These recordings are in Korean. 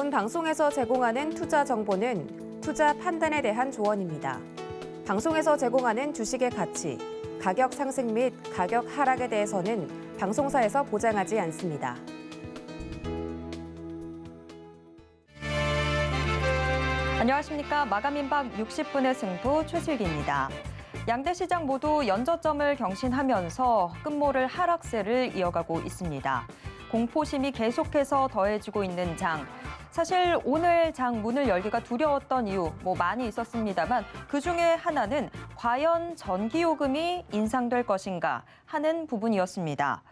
기존 방송에서 제공하는 투자 정보는 투자 판단에 대한 조언입니다. 방송에서 제공하는 주식의 가치, 가격 상승 및 가격 하락에 대해서는 방송사에서 보장하지 않습니다. 안녕하십니까. 마감임박 60분의 승부 최슬기입니다. 양대 시장 모두 연저점을 경신하면서 끝모를 하락세를 이어가고 있습니다. 공포심이 계속해서 더해지고 있는 장. 사실 오늘 장 문을 열기가 두려웠던 이유 많이 있었습니다만 그중에 하나는 과연 전기요금이 인상될 것인가 하는 부분이었습니다.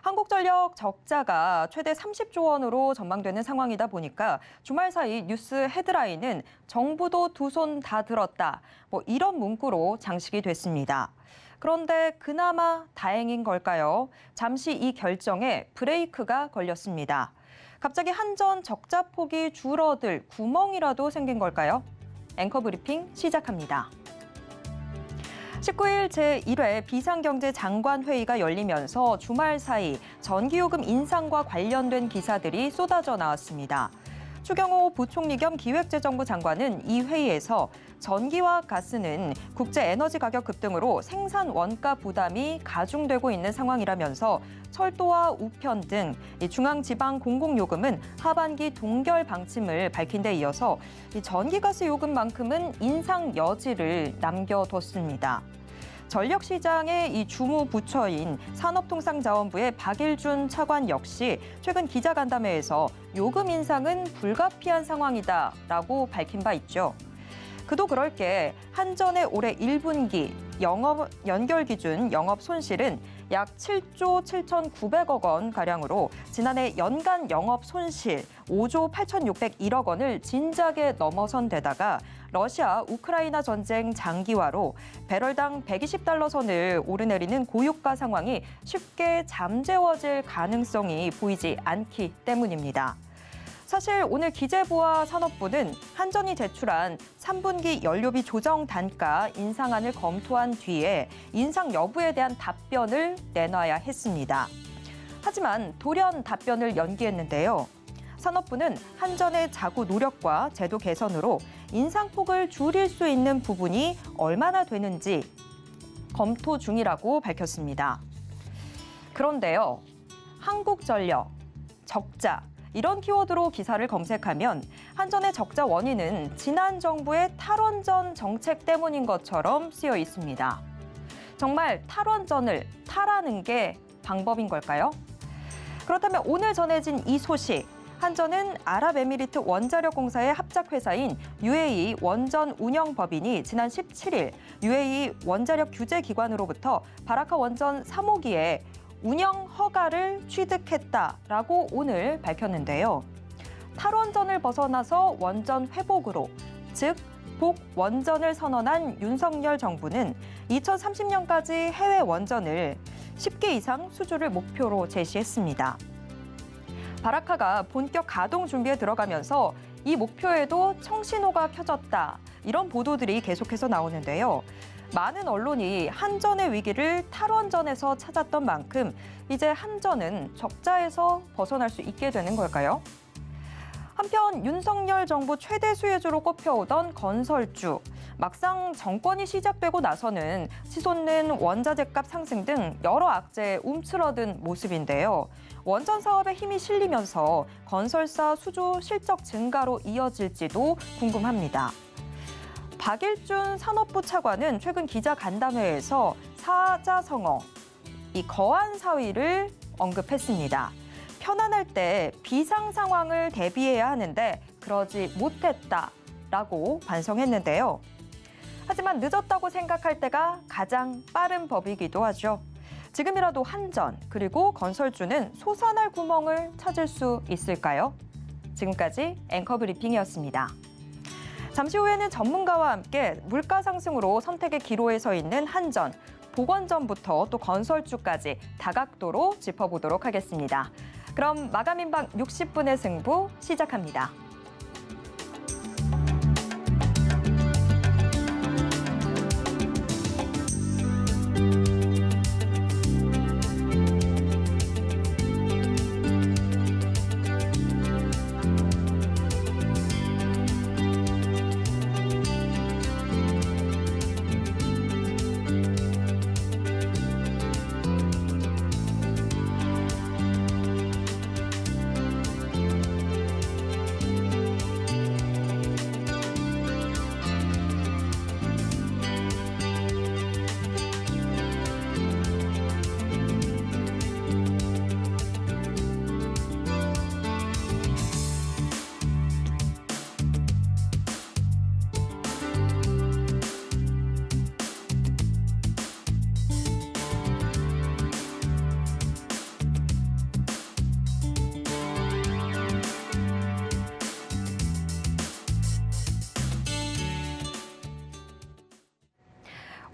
한국전력 적자가 최대 30조 원으로 전망되는 상황이다 보니까 주말 사이 뉴스 헤드라인은 정부도 두 손 다 들었다. 이런 문구로 장식이 됐습니다. 그런데 그나마 다행인 걸까요? 잠시 이 결정에 브레이크가 걸렸습니다. 갑자기 한전 적자 폭이 줄어들 구멍이라도 생긴 걸까요? 앵커 브리핑 시작합니다. 19일 제1회 비상경제장관회의가 열리면서 주말 사이 전기요금 인상과 관련된 기사들이 쏟아져 나왔습니다. 추경호 부총리 겸 기획재정부 장관은 이 회의에서 전기와 가스는 국제 에너지 가격 급등으로 생산 원가 부담이 가중되고 있는 상황이라면서 철도와 우편 등 중앙지방 공공요금은 하반기 동결 방침을 밝힌 데 이어서 전기가스 요금만큼은 인상 여지를 남겨뒀습니다. 전력시장의 이 주무 부처인 산업통상자원부의 박일준 차관 역시 최근 기자간담회에서 요금 인상은 불가피한 상황이다라고 밝힌 바 있죠. 그도 그럴 게 한전의 올해 1분기 영업 연결 기준 영업 손실은 약 7조 7,900억 원가량으로 지난해 연간 영업 손실 5조 8,601억 원을 진작에 넘어선 데다가 러시아 우크라이나 전쟁 장기화로 배럴당 120달러 선을 오르내리는 고유가 상황이 쉽게 잠재워질 가능성이 보이지 않기 때문입니다. 사실 오늘 기재부와 산업부는 한전이 제출한 3분기 연료비 조정 단가 인상안을 검토한 뒤에 인상 여부에 대한 답변을 내놔야 했습니다. 하지만 돌연 답변을 연기했는데요. 산업부는 한전의 자구 노력과 제도 개선으로 인상폭을 줄일 수 있는 부분이 얼마나 되는지 검토 중이라고 밝혔습니다. 그런데요, 한국전력, 적자, 이런 키워드로 기사를 검색하면 한전의 적자 원인은 지난 정부의 탈원전 정책 때문인 것처럼 쓰여 있습니다. 정말 탈원전을 탈하는 게 방법인 걸까요? 그렇다면 오늘 전해진 이 소식, 한전은 아랍에미리트 원자력공사의 합작회사인 UAE 원전 운영법인이 지난 17일 UAE 원자력 규제기관으로부터 바라카 원전 3호기에 운영 허가를 취득했다라고 오늘 밝혔는데요. 탈원전을 벗어나서 원전 회복으로, 즉 복원전을 선언한 윤석열 정부는 2030년까지 해외 원전을 10개 이상 수주를 목표로 제시했습니다. 바라카가 본격 가동 준비에 들어가면서 이 목표에도 청신호가 켜졌다. 이런 보도들이 계속해서 나오는데요. 많은 언론이 한전의 위기를 탈원전에서 찾았던 만큼 이제 한전은 적자에서 벗어날 수 있게 되는 걸까요? 한편 윤석열 정부 최대 수혜주로 꼽혀오던 건설주. 막상 정권이 시작되고 나서는 치솟는 원자재값 상승 등 여러 악재에 움츠러든 모습인데요. 원전 사업에 힘이 실리면서 건설사 수주 실적 증가로 이어질지도 궁금합니다. 박일준 산업부 차관은 최근 기자간담회에서 사자성어, 이 거한 사위를 언급했습니다. 편안할 때 비상 상황을 대비해야 하는데 그러지 못했다라고 반성했는데요. 하지만 늦었다고 생각할 때가 가장 빠른 법이기도 하죠. 지금이라도 한전 그리고 건설주는 솟아날 구멍을 찾을 수 있을까요? 지금까지 앵커 브리핑이었습니다. 잠시 후에는 전문가와 함께 물가 상승으로 선택의 기로에 서 있는 한전, 복원전부터 또 건설주까지 다각도로 짚어보도록 하겠습니다. 그럼 마감임박 60분의 승부 시작합니다.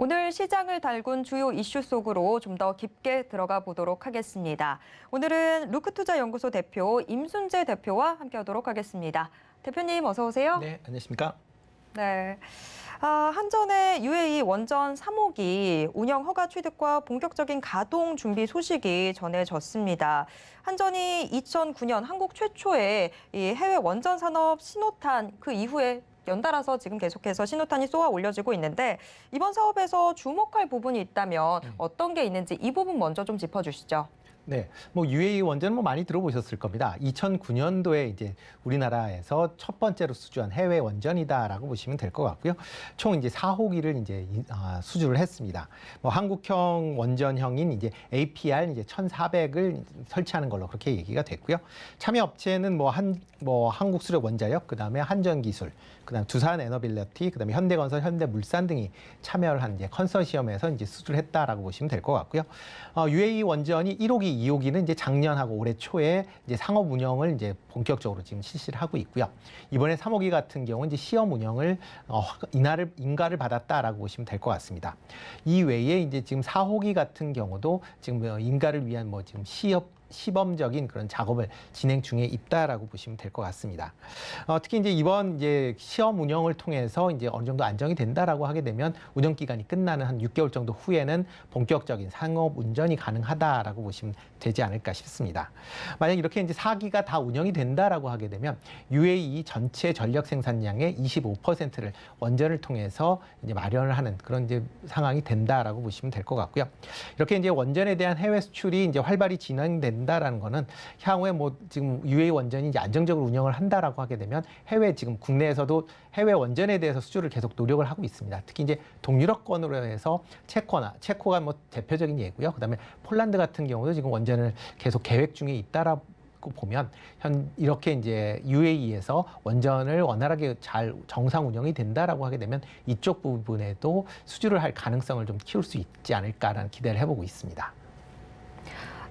오늘 시장을 달군 주요 이슈 속으로 좀 더 깊게 들어가 보도록 하겠습니다. 오늘은 루크투자연구소 대표 임순재 대표와 함께하도록 하겠습니다. 대표님 어서 오세요. 네, 안녕하십니까? 네. 한전의 UAE 원전 3호기 운영 허가 취득과 본격적인 가동 준비 소식이 전해졌습니다. 한전이 2009년 한국 최초의 이 해외 원전 산업 신호탄 그 이후에 연달아서 지금 계속해서 신호탄이 쏘아 올려지고 있는데 이번 사업에서 주목할 부분이 있다면 어떤 게 있는지 이 부분 먼저 좀 짚어주시죠. 네, 뭐 UAE 원전은 뭐 많이 들어보셨을 겁니다. 2009년도에 이제 우리나라에서 첫 번째로 수주한 해외 원전이다라고 보시면 될 것 같고요. 총 이제 4호기를 이제 수주를 했습니다. 뭐 한국형 원전형인 이제 APR 이제 1,400을 설치하는 걸로 그렇게 얘기가 됐고요. 참여 업체는 뭐 한국수력원자력, 그다음에 한전기술, 그다음 두산에너빌리티, 그다음에 현대건설, 현대물산 등이 참여를 한 이제 컨소시엄에서 이제 수주를 했다라고 보시면 될 것 같고요. UAE 원전이 1호기, 2호기는 이제 작년하고 올해 초에 이제 상업 운영을 이제 본격적으로 지금 실시를 하고 있고요. 이번에 3호기 같은 경우는 이제 시험 운영을 인가를 받았다라고 보시면 될 것 같습니다. 이 외에 이제 지금 4호기 같은 경우도 지금 인가를 위한 뭐 지금 시범적인 그런 작업을 진행 중에 있다라고 보시면 될 것 같습니다. 특히 이제 이번 이제 시험 운영을 통해서 이제 어느 정도 안정이 된다라고 하게 되면 운영 기간이 끝나는 한 6개월 정도 후에는 본격적인 상업 운전이 가능하다라고 보시면 되지 않을까 싶습니다. 만약 이렇게 이제 4기가 다 운영이 된다라고 하게 되면 UAE 전체 전력 생산량의 25%를 원전을 통해서 이제 마련을 하는 그런 이제 상황이 된다라고 보시면 될 것 같고요. 이렇게 이제 원전에 대한 해외 수출이 이제 활발히 진행된다라는 거는 향후에 뭐 지금 UAE 원전이 이제 안정적으로 운영을 한다라고 하게 되면 해외 지금 국내에서도 해외 원전에 대해서 수주를 계속 노력을 하고 있습니다. 특히 이제 동유럽권으로 해서 체코가 뭐 대표적인 예고요. 그다음에 폴란드 같은 경우도 지금 원전을 계속 계획 중에 있다라고 보면 이렇게 이제 UAE에서 원전을 원활하게 잘 정상 운영이 된다라고 하게 되면 이쪽 부분에도 수주를 할 가능성을 좀 키울 수 있지 않을까라는 기대를 해보고 있습니다.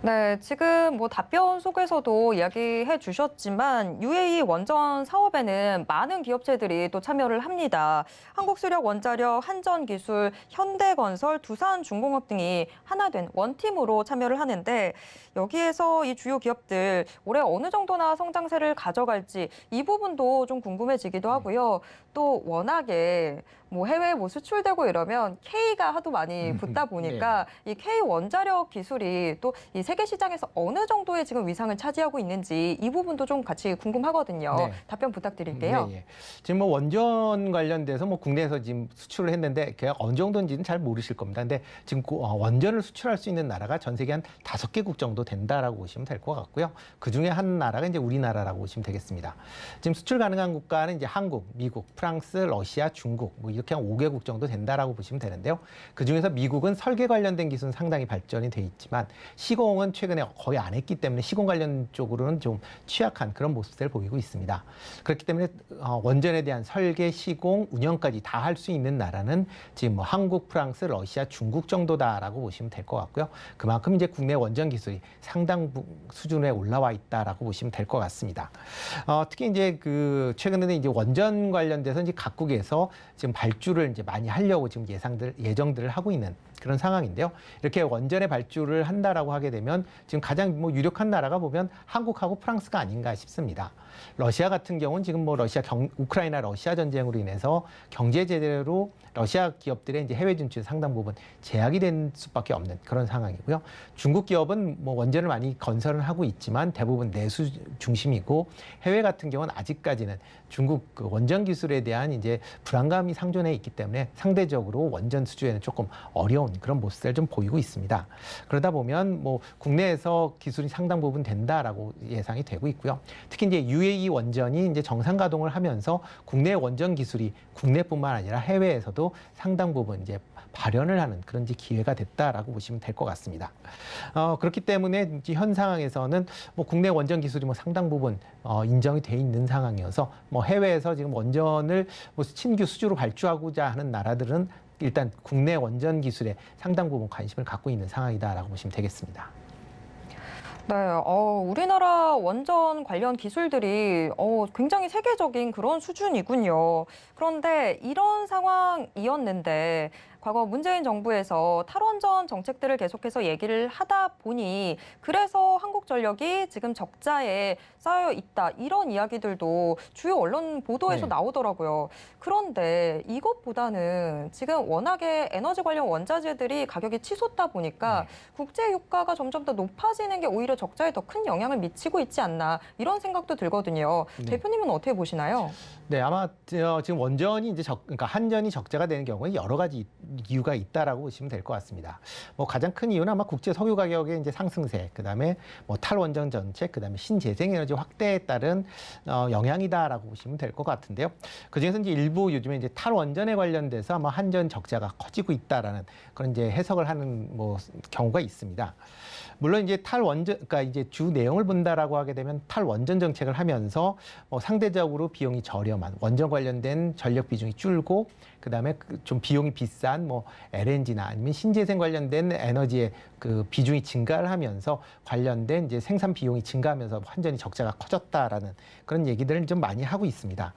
네, 지금 뭐 답변 속에서도 이야기해 주셨지만 UAE 원전 사업에는 많은 기업체들이 또 참여를 합니다. 한국수력원자력, 한전기술, 현대건설, 두산중공업 등이 하나 된 원팀으로 참여를 하는데 여기에서 이 주요 기업들 올해 어느 정도나 성장세를 가져갈지 이 부분도 좀 궁금해지기도 하고요. 또 워낙에 뭐 해외에 뭐 수출되고 이러면 K가 하도 많이 붙다 보니까 이 K 원자력 기술이 또 이 세계 시장에서 어느 정도의 지금 위상을 차지하고 있는지 이 부분도 좀 같이 궁금하거든요. 네. 답변 부탁드릴게요. 네, 예. 지금 뭐 원전 관련돼서 뭐 국내에서 지금 수출을 했는데 걔가 어느 정도인지는 잘 모르실 겁니다. 근데 지금 원전을 수출할 수 있는 나라가 전 세계 한 5개국 정도 된다라고 보시면 될 것 같고요. 그 중에 한 나라가 이제 우리나라라고 보시면 되겠습니다. 지금 수출 가능한 국가는 이제 한국, 미국, 프랑스, 러시아, 중국 뭐 이렇게 한 5개국 정도 된다라고 보시면 되는데요. 그 중에서 미국은 설계 관련된 기술은 상당히 발전이 돼 있지만 시공은 최근에 거의 안 했기 때문에 시공 관련 쪽으로는 좀 취약한 그런 모습들을 보이고 있습니다. 그렇기 때문에 원전에 대한 설계, 시공, 운영까지 다 할 수 있는 나라는 지금 뭐 한국, 프랑스, 러시아, 중국 정도다라고 보시면 될 것 같고요. 그만큼 이제 국내 원전 기술이 상당 수준에 올라와 있다라고 보시면 될 것 같습니다. 특히 이제 그 최근에는 이제 원전 관련돼서 이제 각국에서 지금 발주를 이제 많이 하려고 지금 예정들을 하고 있는 그런 상황인데요. 이렇게 원전에 발주를 한다라고 하게 되면 지금 가장 뭐 유력한 나라가 보면 한국하고 프랑스가 아닌가 싶습니다. 러시아 같은 경우는 지금 뭐 우크라이나 러시아 전쟁으로 인해서 경제 제재로 러시아 기업들의 이제 해외 진출 상당 부분 제약이 된 수밖에 없는 그런 상황이고요. 중국 기업은 뭐 원전을 많이 건설을 하고 있지만 대부분 내수 중심이고 해외 같은 경우는 아직까지는 중국 그 원전 기술에 대한 이제 불안감이 상존해 있기 때문에 상대적으로 원전 수주에는 조금 어려운 그런 모습을 좀 보이고 있습니다. 그러다 보면 뭐 국내에서 기술이 상당 부분 된다라고 예상이 되고 있고요. 특히 이제 UAE 원전이 이제 정상 가동을 하면서 국내 원전 기술이 국내뿐만 아니라 해외에서도 상당 부분 이제 발현을 하는 그런 기회가 됐다라고 보시면 될 것 같습니다. 그렇기 때문에 현 상황에서는 뭐 국내 원전 기술이 뭐 상당 부분 인정이 돼 있는 상황이어서 뭐 해외에서 지금 원전을 뭐 신규 수주로 발주하고자 하는 나라들은 일단 국내 원전 기술에 상당 부분 관심을 갖고 있는 상황이다라고 보시면 되겠습니다. 네, 우리나라 원전 관련 기술들이 굉장히 세계적인 그런 수준이군요. 그런데 이런 상황이었는데 과거 문재인 정부에서 탈원전 정책들을 계속해서 얘기를 하다 보니 그래서 한국전력이 지금 적자에 쌓여 있다 이런 이야기들도 주요 언론 보도에서 네. 나오더라고요. 그런데 이것보다는 지금 워낙에 에너지 관련 원자재들이 가격이 치솟다 보니까 국제 유가가 점점 더 높아지는 게 오히려 적자에 더 큰 영향을 미치고 있지 않나 이런 생각도 들거든요. 네. 대표님은 어떻게 보시나요? 네, 아마 지금 원전이 이제 그러니까 한전이 적자가 되는 경우에 여러 가지 이유가 있다라고 보시면 될 것 같습니다. 뭐 가장 큰 이유는 아마 국제 석유 가격의 이제 상승세, 그다음에 뭐 탈원전 정책, 그다음에 신재생에너지 확대에 따른 영향이다라고 보시면 될 것 같은데요. 그중에서 이제 일부 요즘에 이제 탈원전에 관련돼서 아마 한전 적자가 커지고 있다라는 그런 이제 해석을 하는 뭐 경우가 있습니다. 물론 이제 그러니까 이제 주 내용을 본다라고 하게 되면 탈원전 정책을 하면서 상대적으로 비용이 저렴한 원전 관련된 전력 비중이 줄고 그다음에 좀 비용이 비싼 뭐 LNG나 아니면 신재생 관련된 에너지의 그 비중이 증가를 하면서 관련된 이제 생산 비용이 증가하면서 한전이 적자가 커졌다라는 그런 얘기들을 좀 많이 하고 있습니다.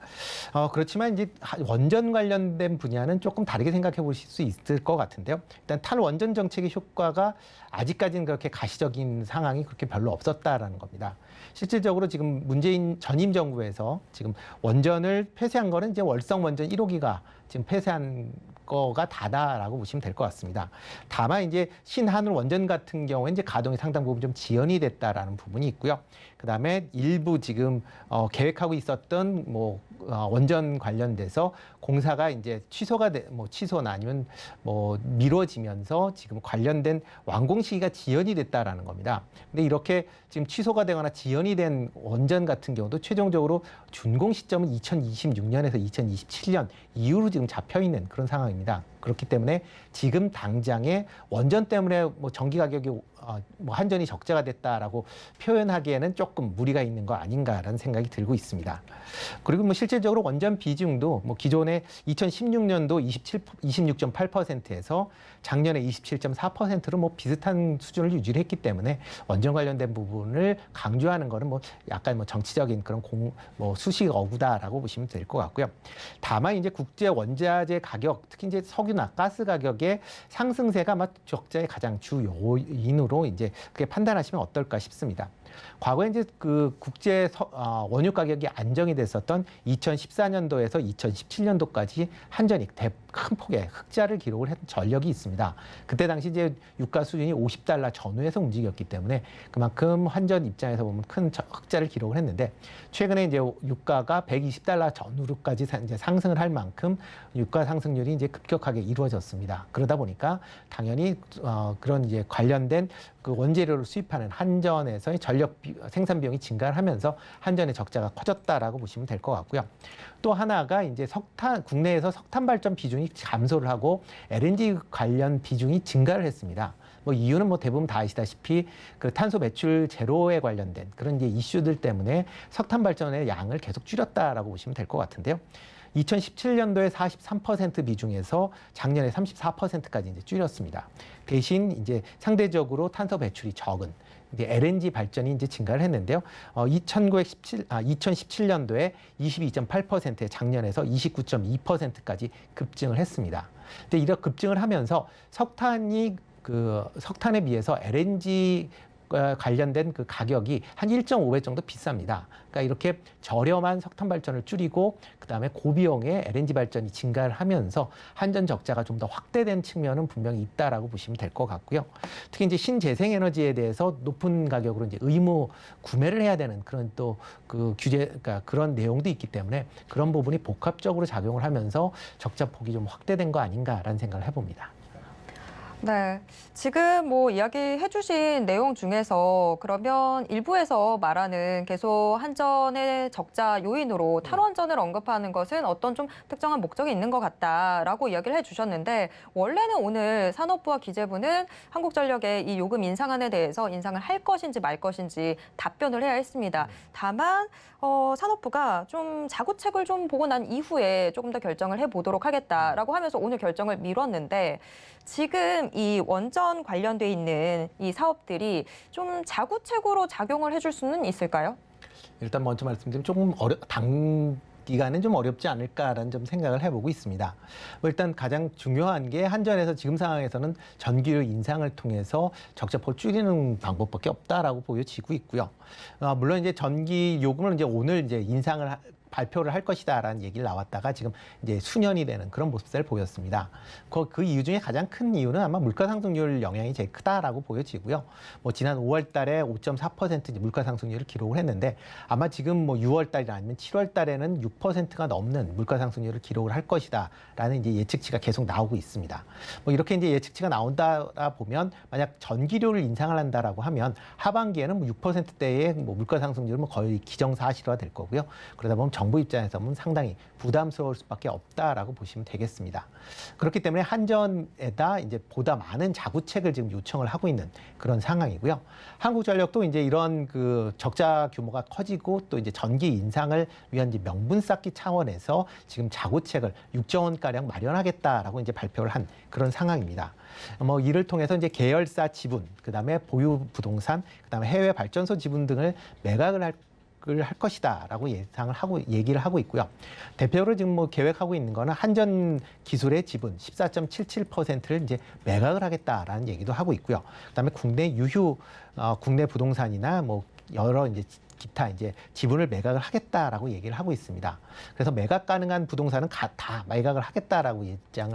그렇지만 이제 원전 관련된 분야는 조금 다르게 생각해 보실 수 있을 것 같은데요. 일단 탈원전 정책의 효과가 아직까지는 그렇게 가시적인 상황이 그렇게 별로 없었다라는 겁니다. 실질적으로 지금 문재인 전임 정부에서 지금 원전을 폐쇄한 거는 이제 월성 원전 1호기가 지금 폐쇄한 거가 다다라고 보시면 될 것 같습니다. 다만 이제 신한울 원전 같은 경우에 이제 가동이 상당 부분 좀 지연이 됐다라는 부분이 있고요. 그다음에 일부 지금 계획하고 있었던 뭐 원전 관련돼서 공사가 이제 취소나 아니면 뭐 미뤄지면서 지금 관련된 완공 시기가 지연이 됐다라는 겁니다. 근데 이렇게 지금 취소가 되거나 지연이 된 원전 같은 경우도 최종적으로 준공 시점은 2026년에서 2027년 이후로 지금 잡혀 있는 그런 상황입니다. 그렇기 때문에 지금 당장에 원전 때문에 뭐 전기 가격이 뭐 한전이 적자가 됐다라고 표현하기에는 조금 무리가 있는 거 아닌가라는 생각이 들고 있습니다. 그리고 뭐 실질적으로 원전 비중도 뭐 기존에 2016년도 26.8%에서 작년에 27.4%로 뭐 비슷한 수준을 유지를 했기 때문에 원전 관련된 부분을 강조하는 거는 뭐 약간 뭐 정치적인 그런 뭐 수식 어구다라고 보시면 될 것 같고요. 다만 이제 국제 원자재 가격, 특히 이제 석유나 가스 가격의 상승세가 아마 적자의 가장 주 요인으로 이제 그렇게 판단하시면 어떨까 싶습니다. 과거에 이제 그 국제 원유 가격이 안정이 됐었던 2014년도에서 2017년도까지 한전이 큰 폭의 흑자를 기록을 했던 전력이 있습니다. 그때 당시 이제 유가 수준이 $50 전후에서 움직였기 때문에 그만큼 한전 입장에서 보면 큰 흑자를 기록을 했는데 최근에 이제 유가가 $120 전후로까지 이제 상승을 할 만큼 유가 상승률이 이제 급격하게 이루어졌습니다. 그러다 보니까 당연히 그런 이제 관련된 그 원재료를 수입하는 한전에서의 전력 생산 비용이 증가를 하면서 한전의 적자가 커졌다라고 보시면 될 것 같고요. 또 하나가 이제 국내에서 석탄 발전 비중이 감소를 하고 LNG 관련 비중이 증가를 했습니다. 뭐 이유는 뭐 대부분 다 아시다시피 그 탄소 배출 제로에 관련된 그런 이제 이슈들 때문에 석탄 발전의 양을 계속 줄였다라고 보시면 될 것 같은데요. 2017년도에 43% 비중에서 작년에 34%까지 이제 줄였습니다. 대신 이제 상대적으로 탄소 배출이 적은 이제 LNG 발전이 이제 증가를 했는데요. 2017년도에 22.8%에 작년에서 29.2%까지 급증을 했습니다. 근데 이렇게 급증을 하면서 석탄에 비해서 LNG 관련된 그 가격이 한 1.5배 정도 비쌉니다. 그러니까 이렇게 저렴한 석탄 발전을 줄이고 그다음에 고비용의 LNG 발전이 증가를 하면서 한전 적자가 좀 더 확대된 측면은 분명히 있다라고 보시면 될 것 같고요. 특히 이제 신재생 에너지에 대해서 높은 가격으로 이제 의무 구매를 해야 되는 그런 또 그 그러니까 그런 내용도 있기 때문에 그런 부분이 복합적으로 작용을 하면서 적자 폭이 좀 확대된 거 아닌가라는 생각을 해봅니다. 네, 지금 뭐 이야기해 주신 내용 중에서 그러면 일부에서 말하는 계속 한전의 적자 요인으로 탈원전을 언급하는 것은 어떤 좀 특정한 목적이 있는 것 같다라고 이야기를 해 주셨는데 원래는 오늘 산업부와 기재부는 한국전력의 이 요금 인상안에 대해서 인상을 할 것인지 말 것인지 답변을 해야 했습니다. 다만 산업부가 좀 자구책을 좀 보고 난 이후에 조금 더 결정을 해보도록 하겠다라고 하면서 오늘 결정을 미뤘는데 지금 이 원전 관련돼 있는 이 사업들이 좀 자구책으로 작용을 해줄 수는 있을까요? 일단 먼저 말씀드리면 조금 기간은 좀 어렵지 않을까라는 좀 생각을 해보고 있습니다. 뭐 일단 가장 중요한 게 한전에서 지금 상황에서는 전기료 인상을 통해서 적자폭을 줄이는 방법밖에 없다라고 보여지고 있고요. 물론 이제 전기 요금을 이제 오늘 이제 발표를 할 것이다라는 얘기를 나왔다가 지금 이제 수년이 되는 그런 모습을 보였습니다. 그 이유 중에 가장 큰 이유는 아마 물가 상승률 영향이 제일 크다라고 보여지고요. 뭐 지난 5월 달에 5.4% 물가 상승률을 기록을 했는데 아마 지금 뭐 6월 달이나 아니면 7월 달에는 6%가 넘는 물가 상승률을 기록을 할 것이다라는 이제 예측치가 계속 나오고 있습니다. 뭐 이렇게 이제 예측치가 나온다 보면 만약 전기료를 인상을 한다라고 하면 하반기에는 뭐 6%대의 뭐 물가 상승률은 뭐 거의 기정사실화 될 거고요. 그러다 보면 정부 입장에서 보면 상당히 부담스러울 수밖에 없다라고 보시면 되겠습니다. 그렇기 때문에 한전에다 이제 보다 많은 자구책을 지금 요청을 하고 있는 그런 상황이고요. 한국전력도 이제 이런 그 적자 규모가 커지고 또 이제 전기 인상을 위한 이제 명분 쌓기 차원에서 지금 자구책을 6조 원가량 마련하겠다라고 이제 발표를 한 그런 상황입니다. 뭐 이를 통해서 이제 계열사 지분, 그다음에 보유 부동산, 그다음에 해외 발전소 지분 등을 매각을 할 것이다라고 얘기를 하고 있고요. 대표로 지금 뭐 계획하고 있는 거는 한전 기술의 지분 14.77%를 이제 매각을 하겠다라는 얘기도 하고 있고요. 그다음에 국내 부동산이나 뭐 여러 이제 기타 이제 지분을 매각을 하겠다라고 얘기를 하고 있습니다. 그래서 매각 가능한 부동산은 다 매각을 하겠다라고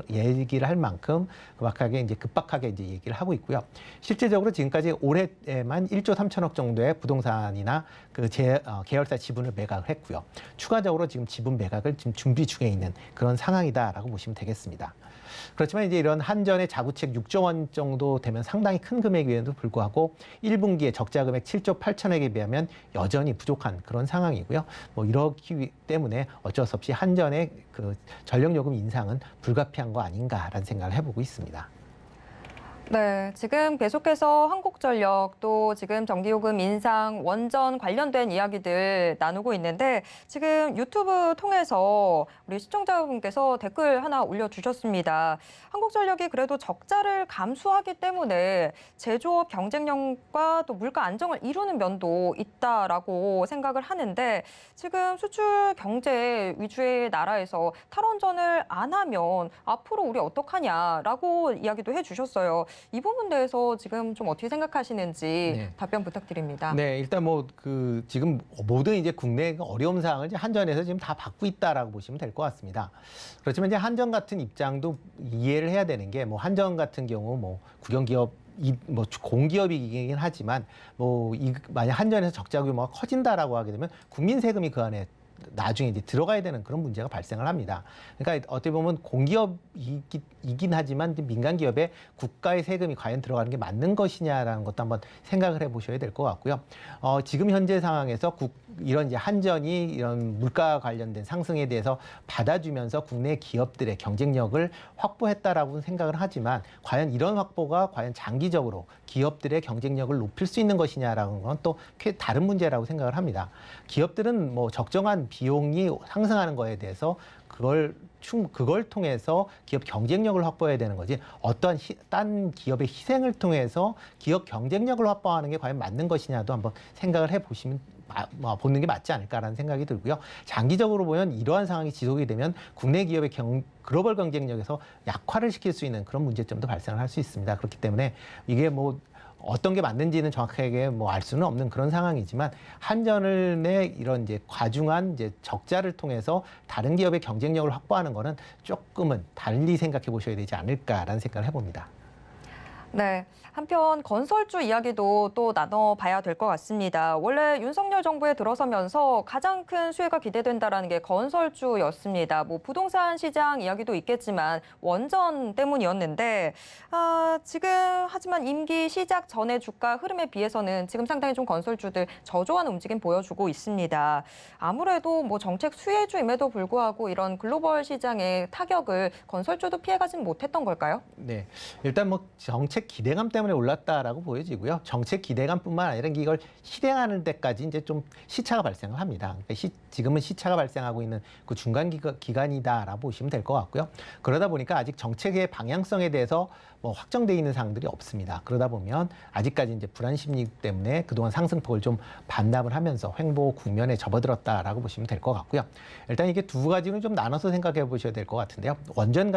얘기를 할 만큼 급박하게 이제 얘기를 하고 있고요. 실제적으로 지금까지 올해에만 1조 3천억 정도의 부동산이나 계열사 지분을 매각을 했고요. 추가적으로 지금 지분 매각을 지금 준비 중에 있는 그런 상황이다라고 보시면 되겠습니다. 그렇지만 이제 이런 한전의 자구책 6조 원 정도 되면 상당히 큰 금액임에도 불구하고 1분기에 적자 금액 7조 8천억에 비하면 여전히 부족한 그런 상황이고요. 뭐 이렇기 때문에 어쩔 수 없이 한전의 그 전력요금 인상은 불가피한 거 아닌가라는 생각을 해보고 있습니다. 네, 지금 계속해서 한국전력 또 지금 전기요금 인상 원전 관련된 이야기들 나누고 있는데 지금 유튜브 통해서 우리 시청자분께서 댓글 하나 올려주셨습니다. 한국전력이 그래도 적자를 감수하기 때문에 제조업 경쟁력과 또 물가 안정을 이루는 면도 있다라고 생각을 하는데 지금 수출 경제 위주의 나라에서 탈원전을 안 하면 앞으로 우리 어떡하냐라고 이야기도 해주셨어요. 이 부분 대해서 지금 좀 어떻게 생각하시는지 네. 답변 부탁드립니다. 네, 일단 뭐 지금 모든 이제 국내 어려움 사항을 이제 한전에서 지금 다 받고 있다라고 보시면 될 것 같습니다. 그렇지만 이제 한전 같은 입장도 이해를 해야 되는 게 뭐 한전 같은 경우 뭐 국영기업 뭐 공기업이긴 하지만 만약 한전에서 적자 규모가 커진다라고 하게 되면 국민 세금이 그 안에 나중에 이제 들어가야 되는 그런 문제가 발생을 합니다. 그러니까 어떻게 보면 공기업이긴 하지만 민간 기업에 국가의 세금이 과연 들어가는 게 맞는 것이냐라는 것도 한번 생각을 해보셔야 될 것 같고요. 지금 현재 상황에서 이런 이제 한전이 이런 물가 관련된 상승에 대해서 받아주면서 국내 기업들의 경쟁력을 확보했다라고 생각을 하지만 과연 이런 확보가 과연 장기적으로 기업들의 경쟁력을 높일 수 있는 것이냐라는 건 또 다른 문제라고 생각을 합니다. 기업들은 뭐 적정한 비용이 상승하는 거에 대해서 그걸 통해서 기업 경쟁력을 확보해야 되는 거지 어떠한 딴 기업의 희생을 통해서 기업 경쟁력을 확보하는 게 과연 맞는 것이냐도 한번 생각을 해보시면 보는 게 맞지 않을까라는 생각이 들고요. 장기적으로 보면 이러한 상황이 지속이 되면 국내 기업의 글로벌 경쟁력에서 약화를 시킬 수 있는 그런 문제점도 발생을 할 수 있습니다. 그렇기 때문에 이게 뭐 어떤 게 맞는지는 정확하게 뭐 알 수는 없는 그런 상황이지만 한전의 이런 이제 과중한 이제 적자를 통해서 다른 기업의 경쟁력을 확보하는 거는 조금은 달리 생각해 보셔야 되지 않을까라는 생각을 해봅니다. 네, 한편 건설주 이야기도 또 나눠봐야 될 것 같습니다. 원래 윤석열 정부에 들어서면서 가장 큰 수혜가 기대된다라는 게 건설주였습니다. 뭐 부동산 시장 이야기도 있겠지만 원전 때문이었는데 지금 하지만 임기 시작 전의 주가 흐름에 비해서는 지금 상당히 좀 건설주들 저조한 움직임 보여주고 있습니다. 아무래도 뭐 정책 수혜주임에도 불구하고 이런 글로벌 시장의 타격을 건설주도 피해가진 못했던 걸까요? 네, 일단 뭐 정책 정책 기대감 때문에 올랐다라고 보여지고요. 정책 기대감뿐만 아니라 이걸 실행하는 데까지 이제 좀 시차가 발생을 합니다. 그러니까 지금은 시차가 발생하고 있는 그 중간 기간이다라고 보시면 될 것 같고요. 그러다 보니까 아직 정책의 방향성에 대해서 뭐 확정돼 있는 사항들이 없습니다. 그러다 보면 아직까지 이제 불안 심리 때문에 그동안 상승폭을 좀 반납을 하면서 횡보 국면에 접어들었다라고 보시면 될 것 같고요. 일단 이게 두 가지는 좀 나눠서 생각해 보셔야 될 것 같은데요. 원전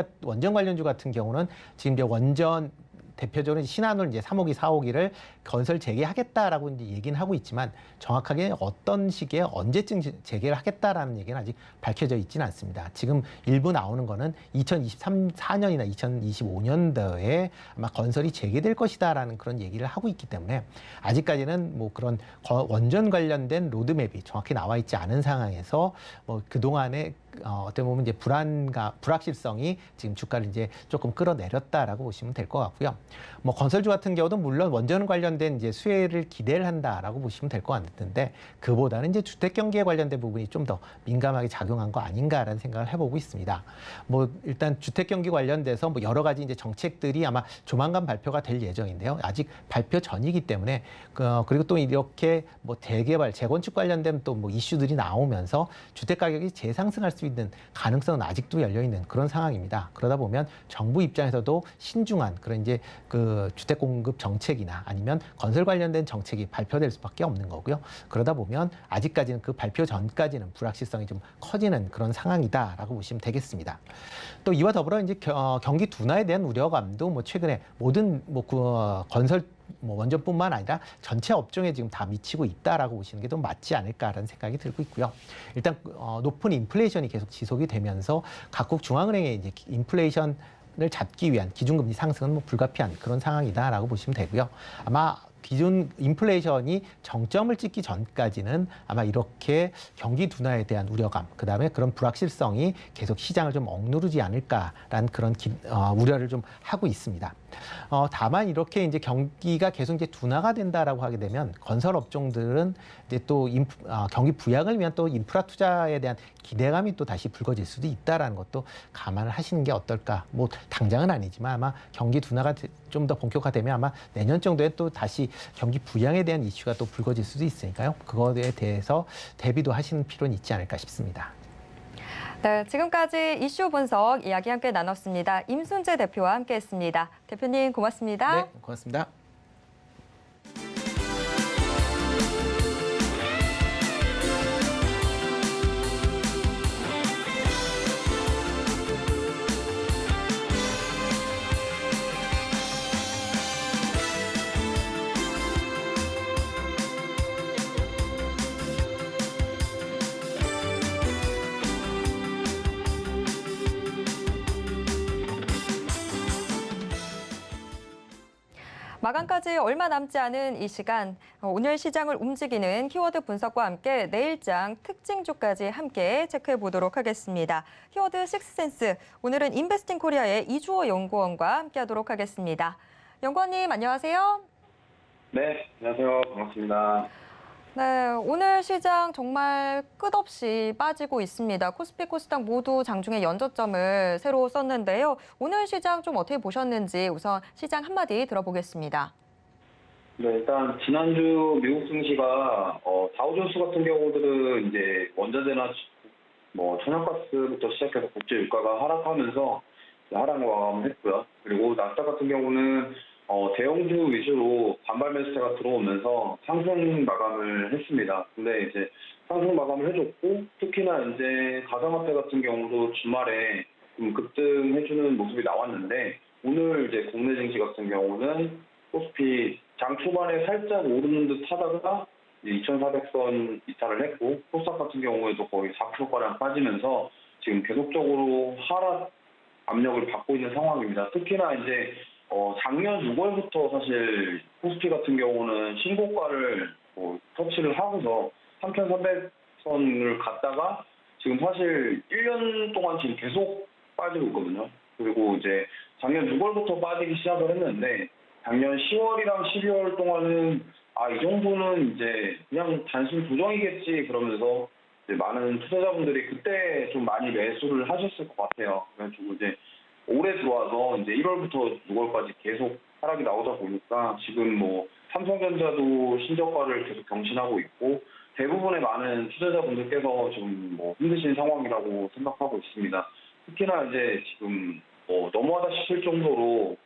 관련주 같은 경우는 지금 이제 원전 대표적으로 신한울 이제 3호기, 4호기를 건설 재개하겠다라고 이제 얘기는 하고 있지만 정확하게 어떤 시기에 언제쯤 재개를 하겠다라는 얘기는 아직 밝혀져 있지는 않습니다. 지금 일부 나오는 거는 2023-4년이나 2025년도에 아마 건설이 재개될 것이다라는 그런 얘기를 하고 있기 때문에 아직까지는 뭐 그런 원전 관련된 로드맵이 정확히 나와 있지 않은 상황에서 뭐 그동안에 어떻게 보면 이제 불확실성이 지금 주가를 이제 조금 끌어내렸다라고 보시면 될 것 같고요. 뭐 건설주 같은 경우도 물론 원전 관련된 이제 수혜를 기대를 한다라고 보시면 될 것 같은데 그보다는 이제 주택 경기에 관련된 부분이 좀 더 민감하게 작용한 거 아닌가라는 생각을 해보고 있습니다. 뭐 일단 주택 경기 관련돼서 뭐 여러 가지 이제 정책들이 아마 조만간 발표가 될 예정인데요. 아직 발표 전이기 때문에 그리고 또 이렇게 뭐 재개발, 재건축 관련된 또 뭐 이슈들이 나오면서 주택 가격이 재상승할 수 있는 가능성은 아직도 열려 있는 그런 상황입니다. 그러다 보면 정부 입장에서도 신중한 그런 이제 그 주택 공급 정책이나 아니면 건설 관련된 정책이 발표될 수밖에 없는 거고요. 그러다 보면 아직까지는 그 발표 전까지는 불확실성이 좀 커지는 그런 상황이다라고 보시면 되겠습니다. 또 이와 더불어 이제 경기 둔화에 대한 우려감도 뭐 최근에 모든 뭐 건설 뭐 원전뿐만 아니라 전체 업종에 지금 다 미치고 있다라고 보시는 게 좀 맞지 않을까라는 생각이 들고 있고요. 일단 높은 인플레이션이 계속 지속이 되면서 각국 중앙은행의 이제 인플레이션을 잡기 위한 기준금리 상승은 뭐 불가피한 그런 상황이다라고 보시면 되고요. 아마 기존 인플레이션이 정점을 찍기 전까지는 아마 이렇게 경기 둔화에 대한 우려감, 그다음에 그런 불확실성이 계속 시장을 좀 억누르지 않을까라는 그런 우려를 좀 하고 있습니다. 다만 이렇게 이제 경기가 계속 이제 둔화가 된다라고 하게 되면 건설 업종들은 이제 또 경기 부양을 위한 또 인프라 투자에 대한 기대감이 또 다시 불거질 수도 있다라는 것도 감안을 하시는 게 어떨까. 뭐 당장은 아니지만 아마 경기 둔화가 좀 더 본격화되면 아마 내년 정도에 또 다시 경기 부양에 대한 이슈가 또 불거질 수도 있으니까요. 그거에 대해서 대비도 하시는 필요는 있지 않을까 싶습니다. 네, 지금까지 이슈 분석 이야기 함께 나눴습니다. 임순재 대표와 함께했습니다. 대표님 고맙습니다. 네, 고맙습니다. 마감까지 얼마 남지 않은 이 시간, 오늘 시장을 움직이는 키워드 분석과 함께 내일장 특징주까지 함께 체크해 보도록 하겠습니다. 키워드 식스센스, 오늘은 인베스팅 코리아의 이주호 연구원과 함께하도록 하겠습니다. 연구원님 안녕하세요. 네, 안녕하세요. 반갑습니다. 네, 오늘 시장 정말 끝없이 빠지고 있습니다. 코스피, 코스닥 모두 장중에 연저점을 새로 썼는데요. 오늘 시장 좀 어떻게 보셨는지 우선 시장 한마디 들어보겠습니다. 네, 일단 지난주 미국 증시가 다우존스 같은 경우들은 이제 원자재나 뭐 천연가스부터 시작해서 국제 유가가 하락하면서 하락 마감했고요. 그리고 나스닥 같은 경우는 대형주 위주로 반발 매수세가 들어오면서 상승 마감을 했습니다. 근데 이제 상승 마감을 해줬고 특히나 이제 가상화폐 같은 경우도 주말에 좀 급등해주는 모습이 나왔는데 오늘 이제 국내 증시 같은 경우는 코스피 장 초반에 살짝 오르는 듯 하다가 2,400선 이탈을 했고 코스닥 같은 경우에도 거의 4%가량 빠지면서 지금 계속적으로 하락 압력을 받고 있는 상황입니다. 특히나 이제 작년 6월부터 사실 코스피 같은 경우는 신고가를 터치를 하고서 3,300선을 갔다가 지금 사실 1년 동안 지금 계속 빠지고 있거든요. 그리고 이제 작년 6월부터 빠지기 시작을 했는데 작년 10월이랑 12월 동안은 이 정도는 이제 그냥 단순 조정이겠지 그러면서 이제 많은 투자자분들이 그때 좀 많이 매수를 하셨을 것 같아요. 그래가지고 이제 올해 들어와서 이제 1월부터 6월까지 계속 하락이 나오다 보니까 지금 뭐 삼성전자도 신저가를 계속 경신하고 있고 대부분의 많은 투자자분들께서 좀 뭐 힘드신 상황이라고 생각하고 있습니다. 특히나 이제 지금 뭐 너무하다 싶을 정도로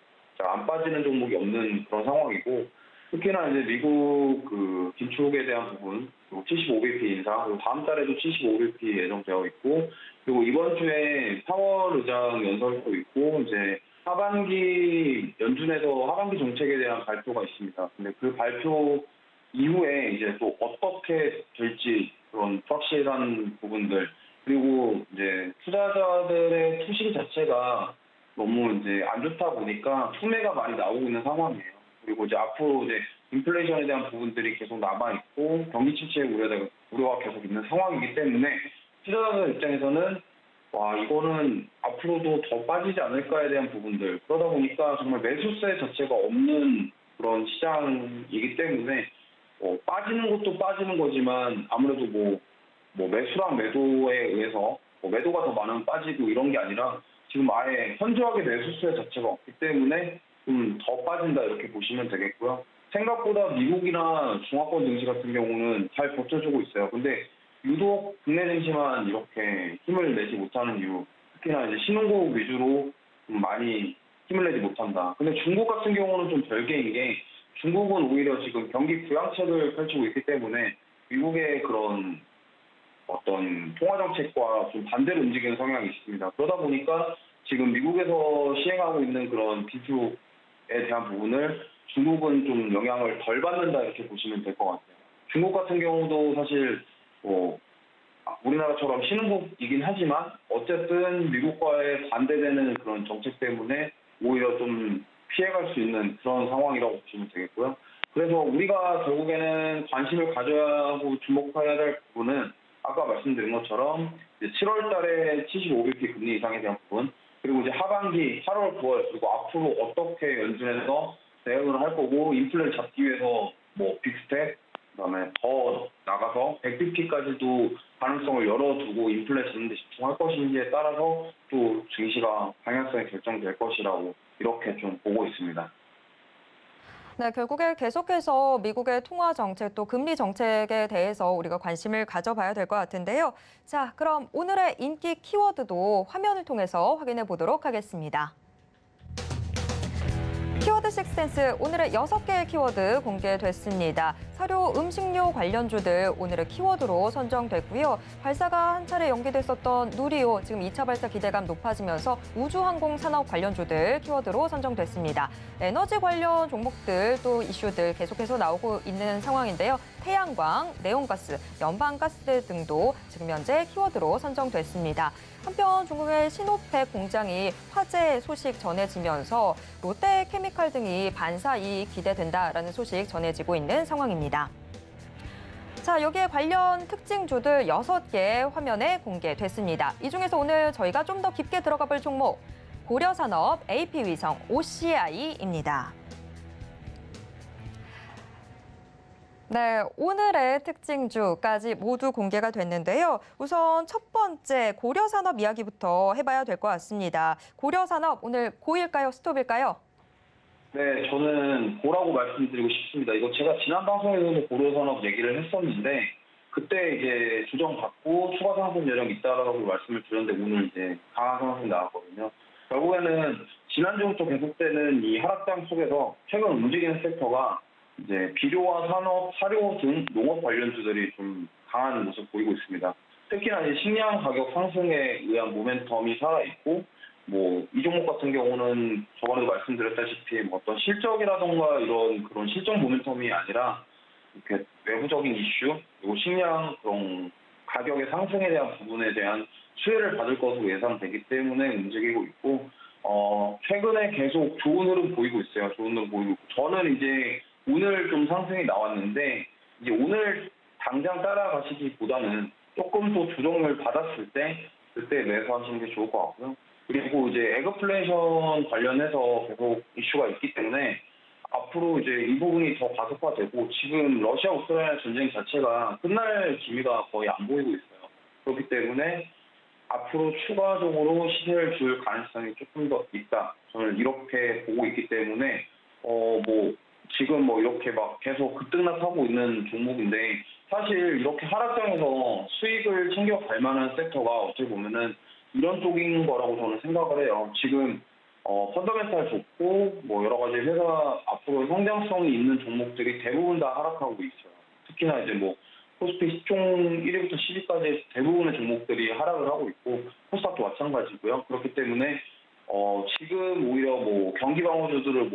안 빠지는 종목이 없는 그런 상황이고 특히나 이제 미국 그 긴축에 대한 부분, 그리고 75bp 인상, 그리고 다음 달에도 75bp 예정되어 있고, 그리고 이번 주에 파월 의장 연설도 있고, 이제 하반기 연준에서 하반기 정책에 대한 발표가 있습니다. 근데 그 발표 이후에 이제 또 어떻게 될지 그런 불확실한 부분들, 그리고 이제 투자자들의 투심 자체가 너무 이제 안 좋다 보니까 투매가 많이 나오고 있는 상황이에요. 그리고 이제 앞으로 이제 인플레이션에 대한 부분들이 계속 남아있고 경기 침체의 우려가 계속 있는 상황이기 때문에 투자자들 입장에서는 와 이거는 앞으로도 더 빠지지 않을까에 대한 부분들 그러다 보니까 정말 매수세 자체가 없는 그런 시장이기 때문에 빠지는 것도 빠지는 거지만 아무래도 뭐 매수랑 매도에 의해서 매도가 더 많으면 빠지고 이런 게 아니라 지금 아예 현저하게 매수세 자체가 없기 때문에 좀 더 빠진다 이렇게 보시면 되겠고요. 생각보다 미국이나 중화권 증시 같은 경우는 잘 버텨주고 있어요. 근데 유독 국내 증시만 이렇게 힘을 내지 못하는 이유, 특히나 이제 신흥국 위주로 좀 많이 힘을 내지 못한다. 근데 중국 같은 경우는 좀 별개인 게 중국은 오히려 지금 경기 부양책을 펼치고 있기 때문에 미국의 그런 어떤 통화 정책과 좀 반대로 움직이는 성향이 있습니다. 그러다 보니까 지금 미국에서 시행하고 있는 그런 비축에 대한 부분을 중국은 좀 영향을 덜 받는다 이렇게 보시면 될 것 같아요. 중국 같은 경우도 사실 우리나라처럼 신흥국이긴 하지만 어쨌든 미국과의 반대되는 그런 정책 때문에 오히려 좀 피해갈 수 있는 그런 상황이라고 보시면 되겠고요. 그래서 우리가 결국에는 관심을 가져야 하고 주목해야 될 부분은 아까 말씀드린 것처럼 이제 7월 달에 75bp 금리 인상에 대한 부분, 그리고 이제 하반기 8월, 9월, 그리고 앞으로 어떻게 연준에서 대응을 할 거고, 인플레를 잡기 위해서 뭐 빅스텝, 그다음에 더 나가서 100bp까지도 가능성을 열어두고 인플레 잡는 데 집중할 것인지에 따라서 또 증시가 방향성이 결정될 것이라고 이렇게 좀 보고 있습니다. 네, 결국에 계속해서 미국의 통화 정책 또 금리 정책에 대해서 우리가 관심을 가져봐야 될 것 같은데요. 자, 그럼 오늘의 인기 키워드도 화면을 통해서 확인해 보도록 하겠습니다. 키워드 식센스 오늘의 6개의 키워드 공개됐습니다. 사료, 음식료 관련주들 오늘의 키워드로 선정됐고요. 발사가 한 차례 연기됐었던 누리호, 지금 2차 발사 기대감 높아지면서 우주항공 산업 관련주들 키워드로 선정됐습니다. 에너지 관련 종목들 또 이슈들 계속해서 나오고 있는 상황인데요. 태양광, 네온가스, 연방가스 등도 지금 현재 키워드로 선정됐습니다. 한편 중국의 시노펙 공장이 화재 소식 전해지면서 롯데케미칼 등이 반사 이익 기대된다라는 소식 전해지고 있는 상황입니다. 자, 여기에 관련 특징주들 6개 화면에 공개됐습니다. 이 중에서 오늘 저희가 좀 더 깊게 들어가 볼 종목, 고려산업, AP위성, OCI입니다. 네, 오늘의 특징주까지 모두 공개가 됐는데요. 우선 첫 번째 고려산업 이야기부터 해봐야 될 것 같습니다. 고려산업 오늘 고일까요, 스톱일까요? 네, 저는 고라고 말씀드리고 싶습니다. 이거 제가 지난 방송에서도 고려산업 얘기를 했었는데 그때 이제 조정받고 추가 상승 여력이 있다라고 말씀을 드렸는데 오늘 이제 강한 상승이 나왔거든요. 결국에는 지난주부터 계속되는 이 하락장 속에서 최근 움직이는 섹터가 이제 비료와 산업, 사료 등 농업 관련주들이 좀 강한 모습 보이고 있습니다. 특히나 이제 식량 가격 상승에 의한 모멘텀이 살아있고, 뭐 이 종목 같은 경우는 저번에도 말씀드렸다시피 뭐 어떤 실적이라던가 이런 그런 실적 모멘텀이 아니라 이렇게 외부적인 이슈 그리고 식량 그런 가격의 상승에 대한 부분에 대한 수혜를 받을 것으로 예상되기 때문에 움직이고 있고, 최근에 계속 좋은 흐름 보이고 있어요. 좋은 흐름 보이고 있고, 저는 이제 오늘 좀 상승이 나왔는데 이제 오늘 당장 따라가시기보다는 조금 더 조정을 받았을 때 그때 매수하시는 게 좋을 것 같고요. 그리고 이제 에그플레이션 관련해서 계속 이슈가 있기 때문에 앞으로 이제 이 부분이 더 가속화되고 지금 러시아 우크라이나 전쟁 자체가 끝날 기미가 거의 안 보이고 있어요. 그렇기 때문에 앞으로 추가적으로 시세를 줄 가능성이 조금 더 있다. 저는 이렇게 보고 있기 때문에 지금 뭐 이렇게 막 계속 급등락하고 있는 종목인데 사실 이렇게 하락장에서 수익을 챙겨갈 만한 섹터가 어떻게 보면은 이런 쪽인 거라고 저는 생각을 해요. 지금 펀더멘탈 좋고 뭐 여러 가지 회사 앞으로 성장성이 있는 종목들이 대부분 다 하락하고 있어요. 특히나 이제 뭐 코스피 시총 1위부터 10위까지 대부분의 종목들이 하락을 하고 있고 코스닥도 마찬가지고요. 그렇기 때문에 지금 오히려 뭐 경기 방어주들을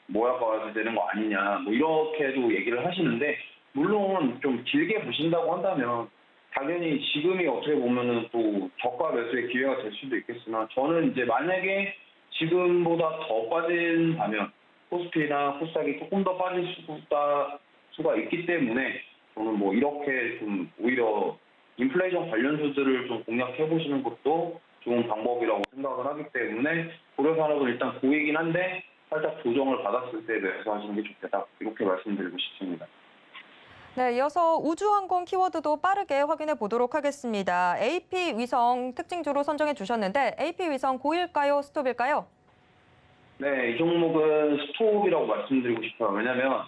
모아가야 되는 거 아니냐 뭐 이렇게도 얘기를 하시는데 물론 좀 길게 보신다고 한다면 당연히 지금이 어떻게 보면은 또 저가 매수의 기회가 될 수도 있겠으나 저는 이제 만약에 지금보다 더 빠진다면 코스피나 코스닥이 조금 더 빠질 수가 있기 때문에 저는 뭐 이렇게 좀 오히려 인플레이션 관련주들을 좀 공략해 보시는 것도 좋은 방법이라고 생각을 하기 때문에 고려산업은 일단 고이긴 한데 살짝 조정을 받았을 때 매수하시는 게 좋겠다 이렇게 말씀드리고 싶습니다. 네, 이어서 우주항공 키워드도 빠르게 확인해 보도록 하겠습니다. AP위성 특징주로 선정해 주셨는데 AP위성 고일까요, 스톱일까요? 네, 이 종목은 스톱이라고 말씀드리고 싶어요. 왜냐하면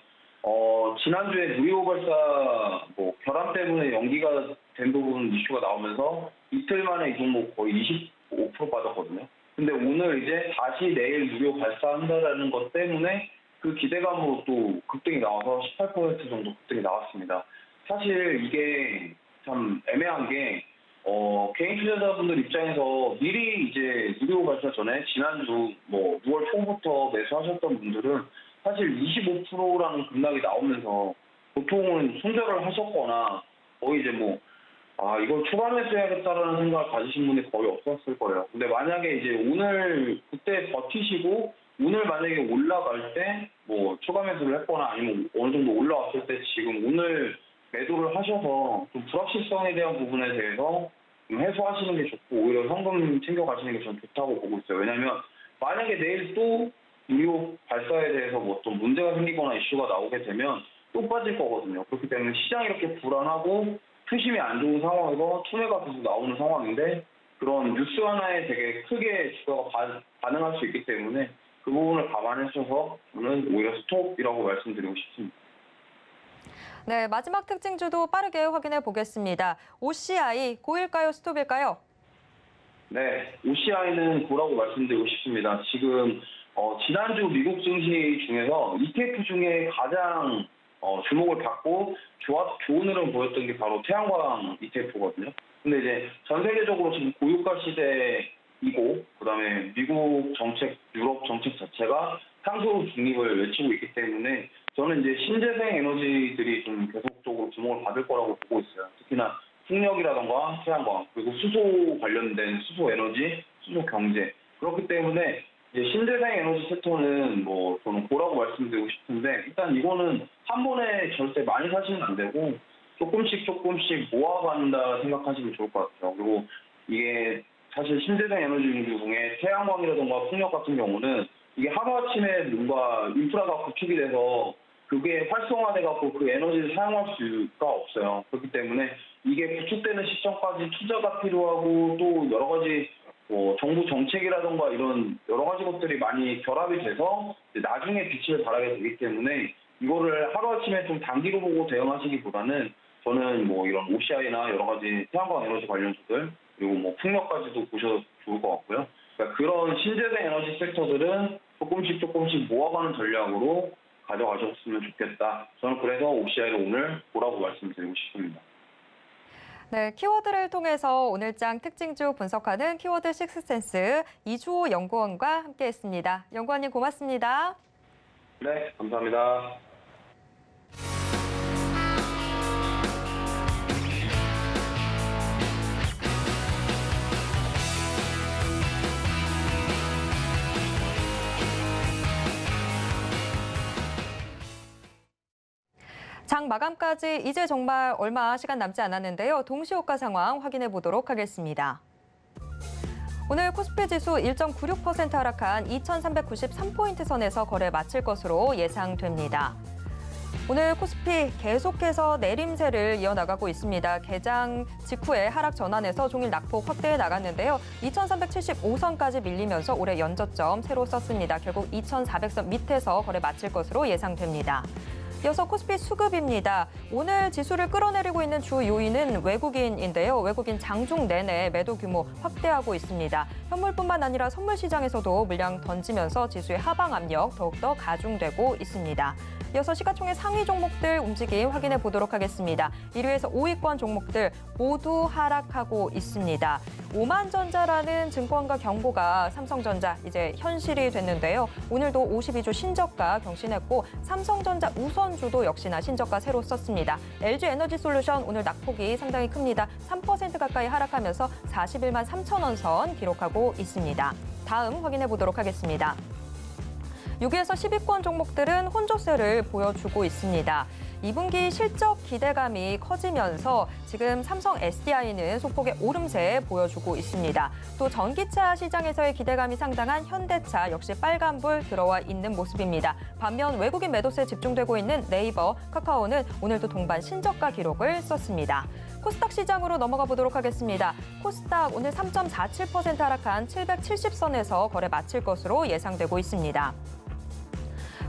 지난주에 누리호 발사 결함 때문에 연기가 된 부분 이슈가 나오면서 이틀 만에 이 종목 거의 25% 빠졌거든요. 근데 오늘 이제 다시 내일 누리호 발사한다라는 것 때문에 그 기대감으로 또 급등이 나와서 18% 정도 급등이 나왔습니다. 사실 이게 참 애매한 게 개인 투자자분들 입장에서 미리 이제 누리호 발사 전에 지난주 6월 초부터 매수하셨던 분들은 사실 25%라는 급락이 나오면서 보통은 손절을 하셨거나 거의 이제 이걸 추가 매수해야겠다라는 생각을 가지신 분이 거의 없었을 거예요. 근데 만약에 이제 오늘 그때 버티시고 오늘 만약에 올라갈 때 추가 매수를 했거나 아니면 어느 정도 올라왔을 때 지금 오늘 매도를 하셔서 좀 불확실성에 대한 부분에 대해서 좀 해소하시는 게 좋고 오히려 현금 챙겨가시는 게 저는 좋다고 보고 있어요. 왜냐하면 만약에 내일 또 누리호 발사에 대해서 또 문제가 생기거나 이슈가 나오게 되면 또 빠질 거거든요. 그렇기 때문에 시장이 이렇게 불안하고 투심이 안 좋은 상황에서 투매가 계속 나오는 상황인데 그런 뉴스 하나에 되게 크게 주가가 반응할 수 있기 때문에 그 부분을 감안하셔서 저는 오히려 스톱이라고 말씀드리고 싶습니다. 네, 마지막 특징주도 빠르게 확인해 보겠습니다. OCI 고일까요, 스톱일까요? 네, OCI는 고라고 말씀드리고 싶습니다. 지금 지난주 미국 증시 중에서 ETF 중에 가장 주목을 받고 좋은 흐름 보였던 게 바로 태양광 ETF거든요. 근데 이제 전 세계적으로 지금 고유가 시대이고 그다음에 미국 정책, 유럽 정책 자체가 탄소 중립을 외치고 있기 때문에 저는 이제 신재생 에너지들이 좀 계속적으로 주목을 받을 거라고 보고 있어요. 특히나 풍력이라던가 태양광 그리고 수소 관련된 수소 에너지, 수소 경제 그렇기 때문에 이제 신재생 에너지 섹터는 저는 고라고 말씀드리고 싶은데 일단 이거는 한 번에 절대 많이 사시면 안 되고 조금씩 모아간다 생각하시면 좋을 것 같아요. 그리고 이게 사실 신재생 에너지 중에 태양광이라던가 풍력 같은 경우는 이게 하루아침에 뭔가 인프라가 구축이 돼서 그게 활성화돼갖고 그 에너지를 사용할 수가 없어요. 그렇기 때문에 이게 구축되는 시점까지 투자가 필요하고 또 여러 가지 정부 정책이라던가 이런 여러 가지 것들이 많이 결합이 돼서 나중에 빛을 발하게 되기 때문에 이거를 하루아침에 좀 단기로 보고 대응하시기보다는 저는 이런 OCI나 여러 가지 태양광 에너지 관련주들 그리고 풍력까지도 보셔도 좋을 것 같고요. 그러니까 그런 신재생 에너지 섹터들은 조금씩 모아가는 전략으로 가져가셨으면 좋겠다. 저는 그래서 OCI를 오늘 보라고 말씀드리고 싶습니다. 네, 키워드를 통해서 오늘장 특징주 분석하는 키워드 식스센스 이주호 연구원과 함께했습니다. 연구원님 고맙습니다. 네, 감사합니다. 장 마감까지 이제 정말 얼마 시간 남지 않았는데요. 동시호가 상황 확인해 보도록 하겠습니다. 오늘 코스피 지수 1.96% 하락한 2,393포인트 선에서 거래 마칠 것으로 예상됩니다. 오늘 코스피 계속해서 내림세를 이어나가고 있습니다. 개장 직후에 하락 전환해서 종일 낙폭 확대해 나갔는데요. 2,375선까지 밀리면서 올해 연저점 새로 썼습니다. 결국 2,400선 밑에서 거래 마칠 것으로 예상됩니다. 이어서 코스피 수급입니다. 오늘 지수를 끌어내리고 있는 주 요인은 외국인인데요. 외국인 장중 내내 매도 규모 확대하고 있습니다. 현물뿐만 아니라 선물 시장에서도 물량 던지면서 지수의 하방 압력 더욱더 가중되고 있습니다. 이어서 시가총액 상위 종목들 움직임 확인해 보도록 하겠습니다. 1위에서 5위권 종목들 모두 하락하고 있습니다. 오만전자라는 증권가 경고가 삼성전자 이제 현실이 됐는데요. 오늘도 52주 신저가 경신했고 삼성전자 우선주도 역시나 신저가 새로 썼습니다. LG에너지솔루션 오늘 낙폭이 상당히 큽니다. 3% 가까이 하락하면서 41만 3천 원 선 기록하고 있습니다. 다음 확인해 보도록 하겠습니다. 6위에서 10위권 종목들은 혼조세를 보여주고 있습니다. 2분기 실적 기대감이 커지면서 지금 삼성 SDI는 소폭의 오름세 보여주고 있습니다. 또 전기차 시장에서의 기대감이 상당한 현대차 역시 빨간불 들어와 있는 모습입니다. 반면 외국인 매도세에 집중되고 있는 네이버, 카카오는 오늘도 동반 신저가 기록을 썼습니다. 코스닥 시장으로 넘어가 보도록 하겠습니다. 코스닥 오늘 3.47% 하락한 770선에서 거래 마칠 것으로 예상되고 있습니다.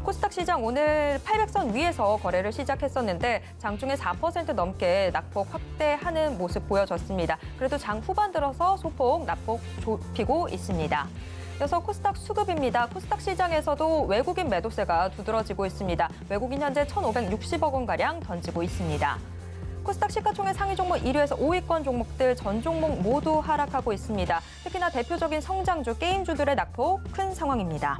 코스닥 시장 오늘 800선 위에서 거래를 시작했었는데 장중에 4% 넘게 낙폭 확대하는 모습 보여졌습니다. 그래도 장 후반 들어서 소폭 낙폭 좁히고 있습니다. 이어서 코스닥 수급입니다. 코스닥 시장에서도 외국인 매도세가 두드러지고 있습니다. 외국인 현재 1,560억 원가량 던지고 있습니다. 코스닥 시가총액 상위 종목 1위에서 5위권 종목들 전 종목 모두 하락하고 있습니다. 특히나 대표적인 성장주, 게임주들의 낙폭 큰 상황입니다.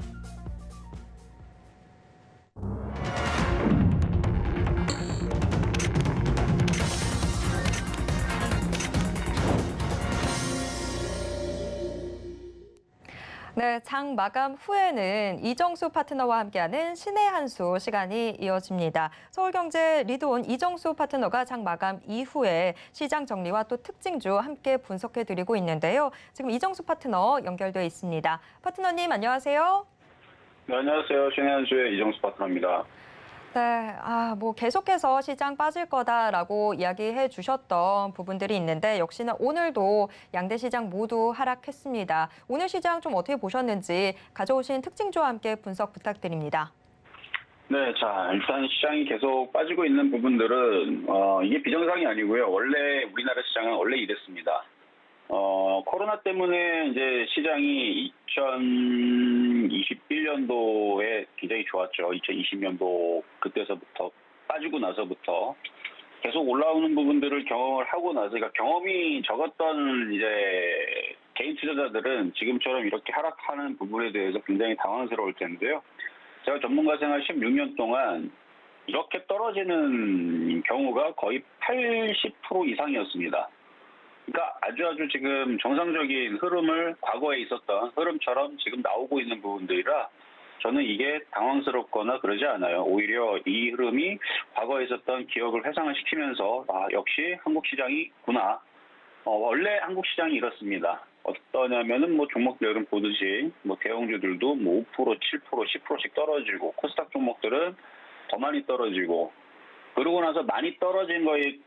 네, 장 마감 후에는 이정수 파트너와 함께하는 신의 한 수 시간이 이어집니다. 서울경제 리드온 이정수 파트너가 장 마감 이후에 시장 정리와 또 특징주 함께 분석해드리고 있는데요. 지금 이정수 파트너 연결돼 있습니다. 파트너님 안녕하세요. 네, 안녕하세요. 신의 한 수의 이정수 파트너입니다. 네, 계속해서 시장 빠질 거다라고 이야기해 주셨던 부분들이 있는데 역시나 오늘도 양대 시장 모두 하락했습니다. 오늘 시장 좀 어떻게 보셨는지 가져오신 특징주와 함께 분석 부탁드립니다. 네, 자, 일단 시장이 계속 빠지고 있는 부분들은 이게 비정상이 아니고요. 원래 우리나라 시장은 원래 이랬습니다. 코로나 때문에 이제 시장이 2021년도에 굉장히 좋았죠. 2020년도 그때서부터 빠지고 나서부터 계속 올라오는 부분들을 경험을 하고 나서, 그러니까 경험이 적었던 이제 개인 투자자들은 지금처럼 이렇게 하락하는 부분에 대해서 굉장히 당황스러울 텐데요. 제가 전문가 생활 16년 동안 이렇게 떨어지는 경우가 거의 80% 이상이었습니다. 그러니까 아주 지금 정상적인 흐름을 과거에 있었던 흐름처럼 지금 나오고 있는 부분들이라 저는 이게 당황스럽거나 그러지 않아요. 오히려 이 흐름이 과거에 있었던 기억을 회상을 시키면서 역시 한국 시장이구나. 원래 한국 시장이 이렇습니다. 어떠냐면은 종목들은 보듯이 대형주들도 5%, 7%, 10%씩 떨어지고 코스닥 종목들은 더 많이 떨어지고, 그러고 나서 많이 떨어진 거에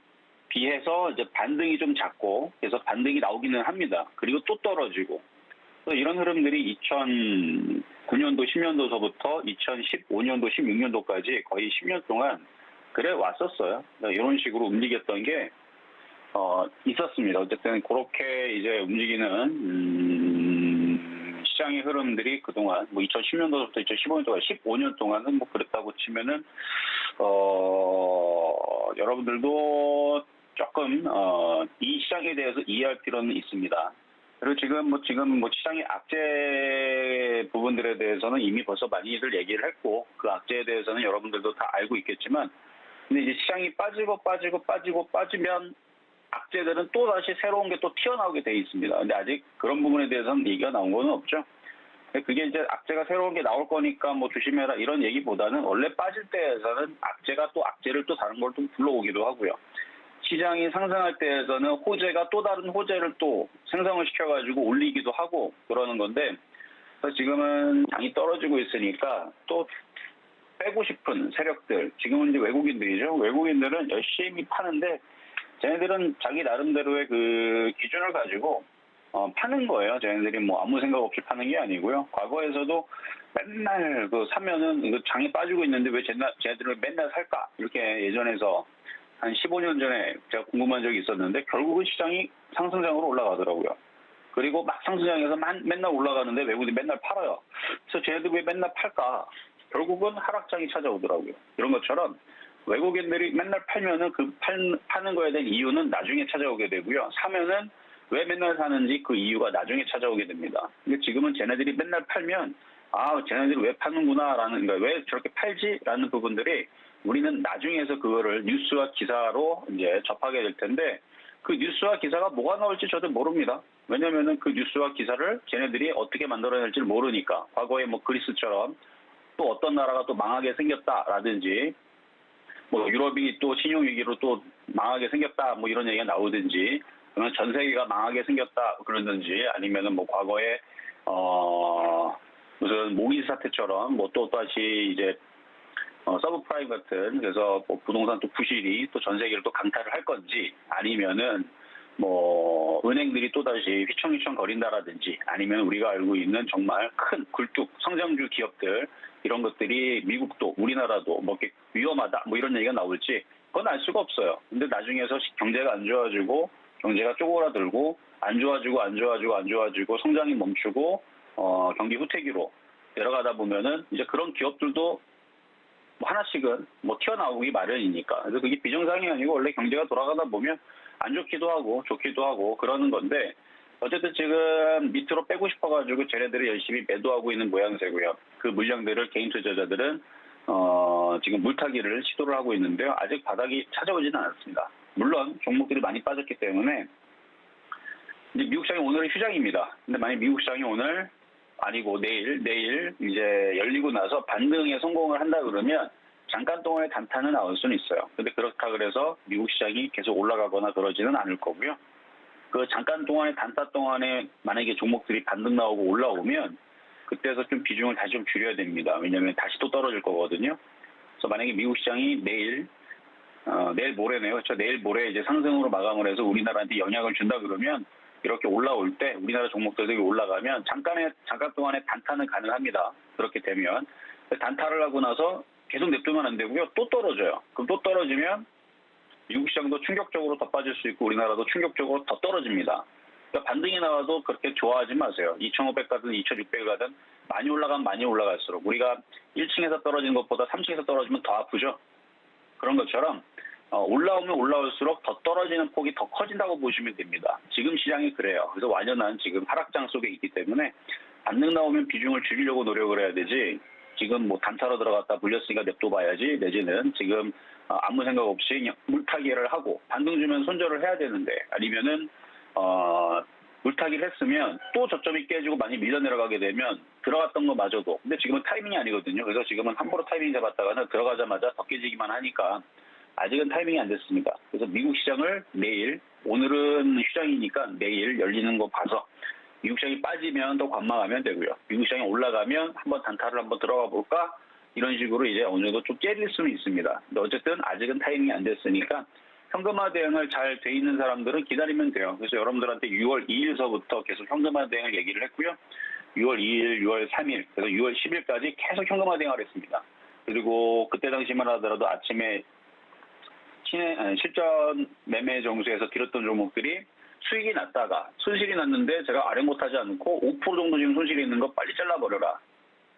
비해서 이제 반등이 좀 작고, 그래서 반등이 나오기는 합니다. 그리고 또 떨어지고. 이런 흐름들이 2009년도, 10년도서부터 2015년도, 16년도까지 거의 10년 동안 그래 왔었어요. 이런 식으로 움직였던 게 있었습니다. 어쨌든 그렇게 이제 움직이는 시장의 흐름들이 그동안 2010년도부터 2015년도까지 15년 동안은 그랬다고 치면은 여러분들도 조금 이 시장에 대해서 이해할 필요는 있습니다. 그리고 지금 시장의 악재 부분들에 대해서는 이미 벌써 많이들 얘기를 했고, 그 악재에 대해서는 여러분들도 다 알고 있겠지만, 근데 이제 시장이 빠지면 악재들은 또 다시 새로운 게 또 튀어나오게 돼 있습니다. 근데 아직 그런 부분에 대해서는 얘기가 나온 건 없죠. 그게 이제 악재가 새로운 게 나올 거니까 조심해라 이런 얘기보다는 원래 빠질 때에서는 악재가 또 악재를 또 다른 걸 또 불러오기도 하고요. 시장이 상승할 때에서는 호재가 또 다른 호재를 또 생성을 시켜가지고 올리기도 하고 그러는 건데, 그래서 지금은 장이 떨어지고 있으니까 또 빼고 싶은 세력들, 지금은 이제 외국인들이죠. 외국인들은 열심히 파는데 쟤네들은 자기 나름대로의 그 기준을 가지고 파는 거예요. 쟤네들이 뭐 아무 생각 없이 파는 게 아니고요. 과거에서도 맨날 그 사면은 이거 장에 빠지고 있는데 왜 쟤네들을 맨날 살까? 이렇게 예전에서 한 15년 전에 제가 궁금한 적이 있었는데 결국은 시장이 상승장으로 올라가더라고요. 그리고 막 상승장에서 맨날 올라가는데 외국인이 맨날 팔아요. 그래서 쟤네들 왜 맨날 팔까? 결국은 하락장이 찾아오더라고요. 이런 것처럼 외국인들이 맨날 팔면은 그 파는 거에 대한 이유는 나중에 찾아오게 되고요. 사면은 왜 맨날 사는지 그 이유가 나중에 찾아오게 됩니다. 근데 지금은 쟤네들이 맨날 팔면 쟤네들이 왜 파는구나라는, 그러니까 왜 저렇게 팔지라는 부분들이 우리는 나중에서 그거를 뉴스와 기사로 이제 접하게 될 텐데 그 뉴스와 기사가 뭐가 나올지 저도 모릅니다. 왜냐면은 그 뉴스와 기사를 쟤네들이 어떻게 만들어낼지 모르니까. 과거에 뭐 그리스처럼 또 어떤 나라가 또 망하게 생겼다라든지 뭐 유럽이 또 신용위기로 또 망하게 생겼다 뭐 이런 얘기가 나오든지 그러면 전 세계가 망하게 생겼다 그러든지 아니면은 뭐 과거에 무슨 모기 사태처럼 뭐 또 다시 이제 서브프라임 같은 그래서 뭐 부동산 또 부실이 또 전 세계를 또 강타를 할 건지 아니면은 뭐 은행들이 또다시 휘청휘청 거린다라든지 아니면 우리가 알고 있는 정말 큰 굴뚝 성장주 기업들 이런 것들이 미국도 우리나라도 뭐 이렇게 위험하다 뭐 이런 얘기가 나올지 그건 알 수가 없어요. 근데 나중에서 경제가 안 좋아지고 경제가 쪼그라들고 안 좋아지고 성장이 멈추고 경기 후퇴기로 내려가다 보면은 이제 그런 기업들도 뭐 하나씩은 뭐 튀어나오기 마련이니까. 그래서 그게 비정상이 아니고 원래 경제가 돌아가다 보면 안 좋기도 하고 좋기도 하고 그러는 건데 어쨌든 지금 밑으로 빼고 싶어가지고 쟤네들이 열심히 매도하고 있는 모양새고요. 그 물량들을 개인 투자자들은 지금 물타기를 시도를 하고 있는데요. 아직 바닥이 찾아오지는 않았습니다. 물론 종목들이 많이 빠졌기 때문에 이제 미국 시장이 오늘은 휴장입니다. 근데 만약 미국 시장이 오늘 아니고 내일 이제 열리고 나서 반등에 성공을 한다 그러면 잠깐 동안의 단타는 나올 수는 있어요. 근데 그렇다 그래서 미국 시장이 계속 올라가거나 그러지는 않을 거고요. 그 잠깐 동안의 단타 동안에 만약에 종목들이 반등 나오고 올라오면 그때서 좀 비중을 다시 좀 줄여야 됩니다. 왜냐하면 다시 또 떨어질 거거든요. 그래서 만약에 미국 시장이 내일 모레네요. 그렇죠. 내일 모레 이제 상승으로 마감을 해서 우리나라한테 영향을 준다 그러면 이렇게 올라올 때 우리나라 종목들이 올라가면 잠깐 동안의 단타는 가능합니다. 그렇게 되면 단타를 하고 나서 계속 냅두면 안 되고요. 또 떨어져요. 그럼 또 떨어지면 미국 시장도 충격적으로 더 빠질 수 있고 우리나라도 충격적으로 더 떨어집니다. 그러니까 반등이 나와도 그렇게 좋아하지 마세요. 2,500 가든 2,600 가든 많이 올라가면 많이 올라갈수록 우리가 1층에서 떨어지는 것보다 3층에서 떨어지면 더 아프죠. 그런 것처럼 올라오면 올라올수록 더 떨어지는 폭이 더 커진다고 보시면 됩니다. 지금 시장이 그래요. 그래서 완연한 지금 하락장 속에 있기 때문에 반등 나오면 비중을 줄이려고 노력을 해야 되지 지금 뭐 단타로 들어갔다 물렸으니까 냅둬봐야지 내지는 지금 아무 생각 없이 그냥 물타기를 하고 반등 주면 손절을 해야 되는데 아니면은 물타기를 했으면 또 저점이 깨지고 많이 밀려 내려가게 되면 들어갔던 거마저도 근데 지금은 타이밍이 아니거든요. 그래서 지금은 함부로 타이밍 잡았다가는 들어가자마자 더 깨지기만 하니까 아직은 타이밍이 안 됐습니다. 그래서 미국 시장을 내일 오늘은 휴장이니까 내일 열리는 거 봐서 미국 시장이 빠지면 더 관망하면 되고요. 미국 시장이 올라가면 한번 단타를 한번 들어가 볼까? 이런 식으로 이제 어느 정도 좀 깨질 수는 있습니다. 근데 어쨌든 아직은 타이밍이 안 됐으니까 현금화 대응을 잘 돼 있는 사람들은 기다리면 돼요. 그래서 여러분들한테 6월 2일서부터 계속 현금화 대응을 얘기를 했고요. 6월 2일, 6월 3일, 그래서 6월 10일까지 계속 현금화 대응을 했습니다. 그리고 그때 당시만 하더라도 아침에 실전 매매 정수에서 들었던 종목들이 수익이 났다가 손실이 났는데 제가 아래 못하지 않고 5% 정도 지금 손실이 있는 거 빨리 잘라버려라.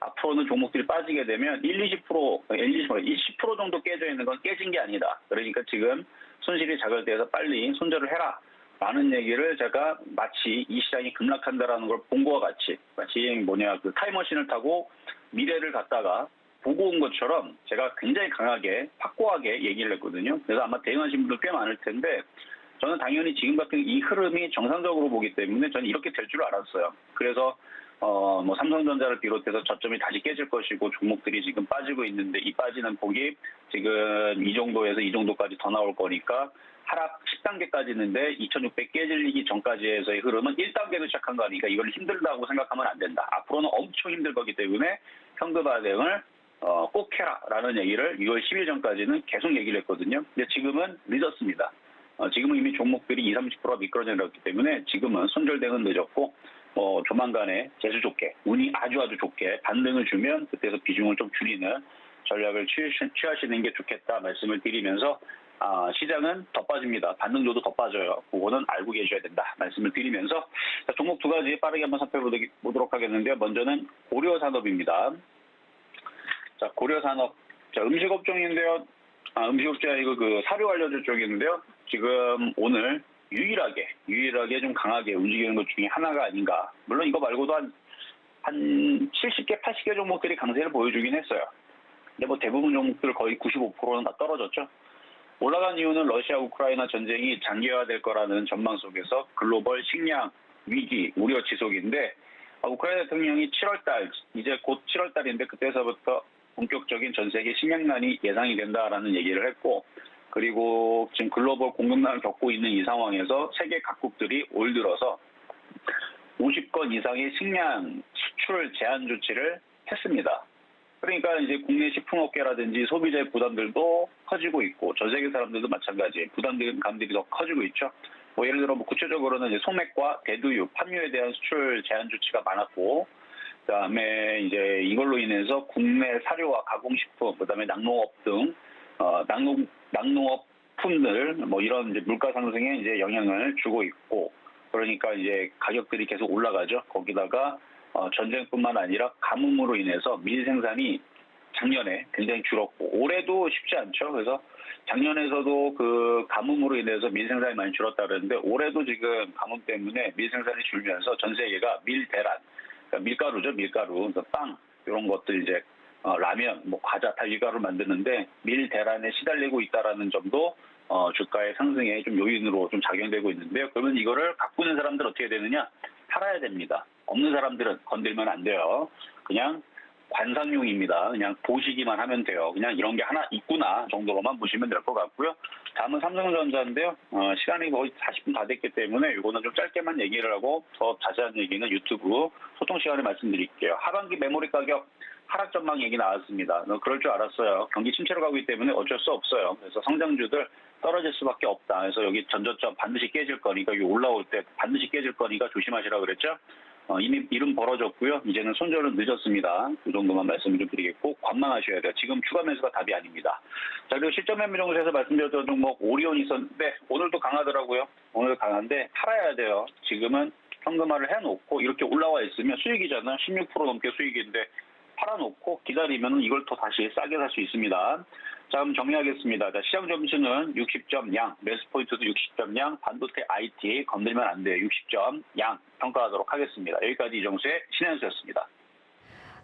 앞으로는 종목들이 빠지게 되면 10% 정도 깨져 있는 건 깨진 게 아니다. 그러니까 지금 손실이 작을 때에서 빨리 손절을 해라. 라는 얘기를 제가 마치 이 시장이 급락한다라는 걸 본 거와 같이 마치 그 타임머신을 타고 미래를 갔다가 보고 온 것처럼 제가 굉장히 강하게 확고하게 얘기를 했거든요. 그래서 아마 대응하신 분들 꽤 많을 텐데 저는 당연히 지금 같은 이 흐름이 정상적으로 보기 때문에 저는 이렇게 될 줄 알았어요. 그래서 뭐 삼성전자를 비롯해서 저점이 다시 깨질 것이고 종목들이 지금 빠지고 있는데 이 빠지는 폭이 지금 이 정도에서 이 정도까지 더 나올 거니까 하락 10단계까지 있는데 2600 깨질리기 전까지 해서의 흐름은 1단계도 시작한 거니까 이걸 힘들다고 생각하면 안 된다. 앞으로는 엄청 힘들 거기 때문에 현금화 대응을 꼭 해라라는 얘기를 6월 10일 전까지는 계속 얘기를 했거든요. 근데 지금은 늦었습니다. 지금은 이미 종목들이 20-30%가 미끄러져 내렸기 때문에 지금은 손절대응은 늦었고 조만간에 재수 좋게 운이 아주 좋게 반등을 주면 그때서 비중을 좀 줄이는 전략을 취하시는 게 좋겠다 말씀을 드리면서 시장은 더 빠집니다. 반등조도 더 빠져요. 그거는 알고 계셔야 된다 말씀을 드리면서 종목 두 가지 빠르게 한번 살펴보도록 하겠는데요. 먼저는 고려산업입니다. 자, 고려산업. 자, 음식업종인데요. 음식업종이 아니고 그 사료 관련주 쪽인데요. 지금 오늘 유일하게 좀 강하게 움직이는 것 중에 하나가 아닌가. 물론 이거 말고도 한 70개, 80개 종목들이 강세를 보여주긴 했어요. 근데 뭐 대부분 종목들 거의 95%는 다 떨어졌죠. 올라간 이유는 러시아 우크라이나 전쟁이 장기화될 거라는 전망 속에서 글로벌 식량 위기 우려 지속인데 우크라이나 대통령이 7월달 이제 곧 7월달인데 그때서부터 본격적인 전 세계 식량난이 예상이 된다라는 얘기를 했고 그리고 지금 글로벌 공급난을 겪고 있는 이 상황에서 세계 각국들이 올 들어서 50건 이상의 식량 수출 제한 조치를 했습니다. 그러니까 이제 국내 식품업계라든지 소비자의 부담들도 커지고 있고 전 세계 사람들도 마찬가지 부담감들이 더 커지고 있죠. 예를 들어 구체적으로는 이제 소맥과 대두유, 팜유에 대한 수출 제한 조치가 많았고 그다음에 이제 이걸로 인해서 국내 사료와 가공식품, 그다음에 낙농업 등 낙농업 품들 이런 이제 물가 상승에 이제 영향을 주고 있고 그러니까 이제 가격들이 계속 올라가죠. 거기다가 전쟁뿐만 아니라 가뭄으로 인해서 밀 생산이 작년에 굉장히 줄었고 올해도 쉽지 않죠. 그래서 작년에서도 그 가뭄으로 인해서 밀 생산이 많이 줄었다 그러는데 올해도 지금 가뭄 때문에 밀 생산이 줄면서 전 세계가 밀대란, 그러니까 밀가루죠, 밀가루, 그래서 빵 이런 것들 이제 라면, 과자 다 밀가루 만드는데 밀대란에 시달리고 있다라는 점도 주가의 상승에 좀 요인으로 좀 작용되고 있는데요. 그러면 이거를 갖고 있는 사람들 어떻게 되느냐? 팔아야 됩니다. 없는 사람들은 건들면 안 돼요. 그냥 관상용입니다. 그냥 보시기만 하면 돼요. 그냥 이런 게 하나 있구나 정도로만 보시면 될 것 같고요. 다음은 삼성전자인데요. 시간이 거의 40분 다 됐기 때문에 이거는 좀 짧게만 얘기를 하고 더 자세한 얘기는 유튜브 소통 시간에 말씀드릴게요. 하반기 메모리 가격 하락 전망 얘기 나왔습니다. 그럴 줄 알았어요. 경기 침체로 가고 있기 때문에 어쩔 수 없어요. 그래서 성장주들 떨어질 수밖에 없다. 그래서 여기 전저점 반드시 깨질 거니까 여기 올라올 때 반드시 깨질 거니까 조심하시라고 그랬죠. 이미 일은 벌어졌고요. 이제는 손절은 늦었습니다. 그 정도만 말씀을 좀 드리겠고 관망하셔야 돼요. 지금 추가 매수가 답이 아닙니다. 자, 그리고 실전 매매 정도에서 말씀드렸던 종목 오리온이 있었는데 오늘도 강하더라고요. 오늘 강한데 팔아야 돼요. 지금은 현금화를 해놓고 이렇게 올라와 있으면 수익이잖아요. 16% 넘게 수익인데 팔아놓고 기다리면 이걸 더 다시 싸게 살 수 있습니다. 자, 그럼 정리하겠습니다. 자, 시장 점수는 60점 양, 매수 포인트도 60점 양, 반도체 IT 건들면 안 돼요. 60점 양 평가하도록 하겠습니다. 여기까지 이정수의 신현수였습니다.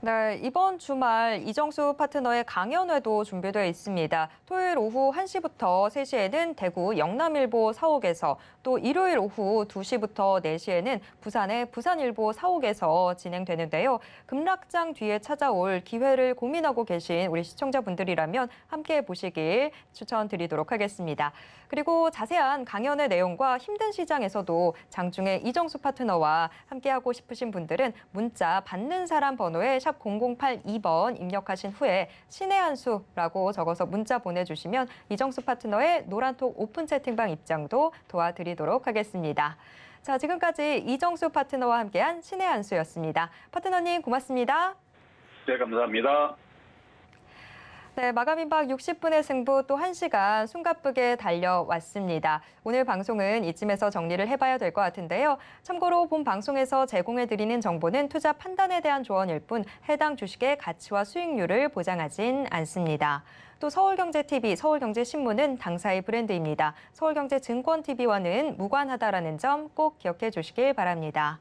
네, 이번 주말 이정수 파트너의 강연회도 준비되어 있습니다. 토요일 오후 1시부터 3시에는 대구 영남일보 사옥에서 또 일요일 오후 2시부터 4시에는 부산의 부산일보 사옥에서 진행되는데요. 급락장 뒤에 찾아올 기회를 고민하고 계신 우리 시청자분들이라면 함께 보시길 추천드리도록 하겠습니다. 그리고 자세한 강연의 내용과 힘든 시장에서도 장중에 이정수 파트너와 함께하고 싶으신 분들은 문자 받는 사람 번호에 샵 0082번 입력하신 후에 신의 한 수라고 적어서 문자 보내주시면 이정수 파트너의 노란톡 오픈 채팅방 입장도 도와드리도록 하겠습니다. 자, 지금까지 이정수 파트너와 함께한 신의 한 수였습니다. 파트너님 고맙습니다. 네, 감사합니다. 네, 마감 임박 60분의 승부 또 1시간 숨가쁘게 달려왔습니다. 오늘 방송은 이쯤에서 정리를 해봐야 될 것 같은데요. 참고로 본 방송에서 제공해드리는 정보는 투자 판단에 대한 조언일 뿐 해당 주식의 가치와 수익률을 보장하진 않습니다. 또 서울경제TV, 서울경제신문은 당사의 브랜드입니다. 서울경제증권TV와는 무관하다라는 점 꼭 기억해 주시길 바랍니다.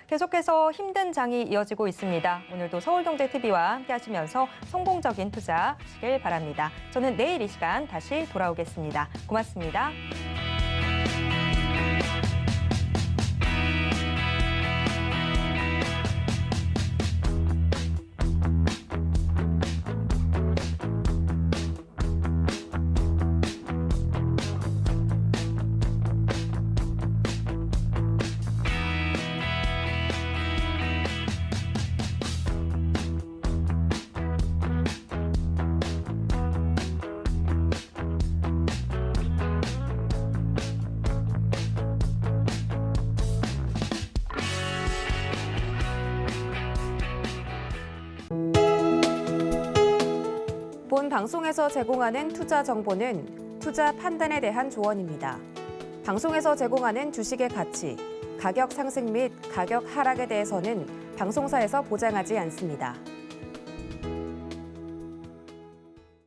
계속해서 힘든 장이 이어지고 있습니다. 오늘도 서울경제TV와 함께 하시면서 성공적인 투자 하시길 바랍니다. 저는 내일 이 시간 다시 돌아오겠습니다. 고맙습니다. 방송에서 제공하는 투자 정보는 투자 판단에 대한 조언입니다. 방송에서 제공하는 주식의 가치, 가격 상승 및 가격 하락에 대해서는 방송사에서 보장하지 않습니다.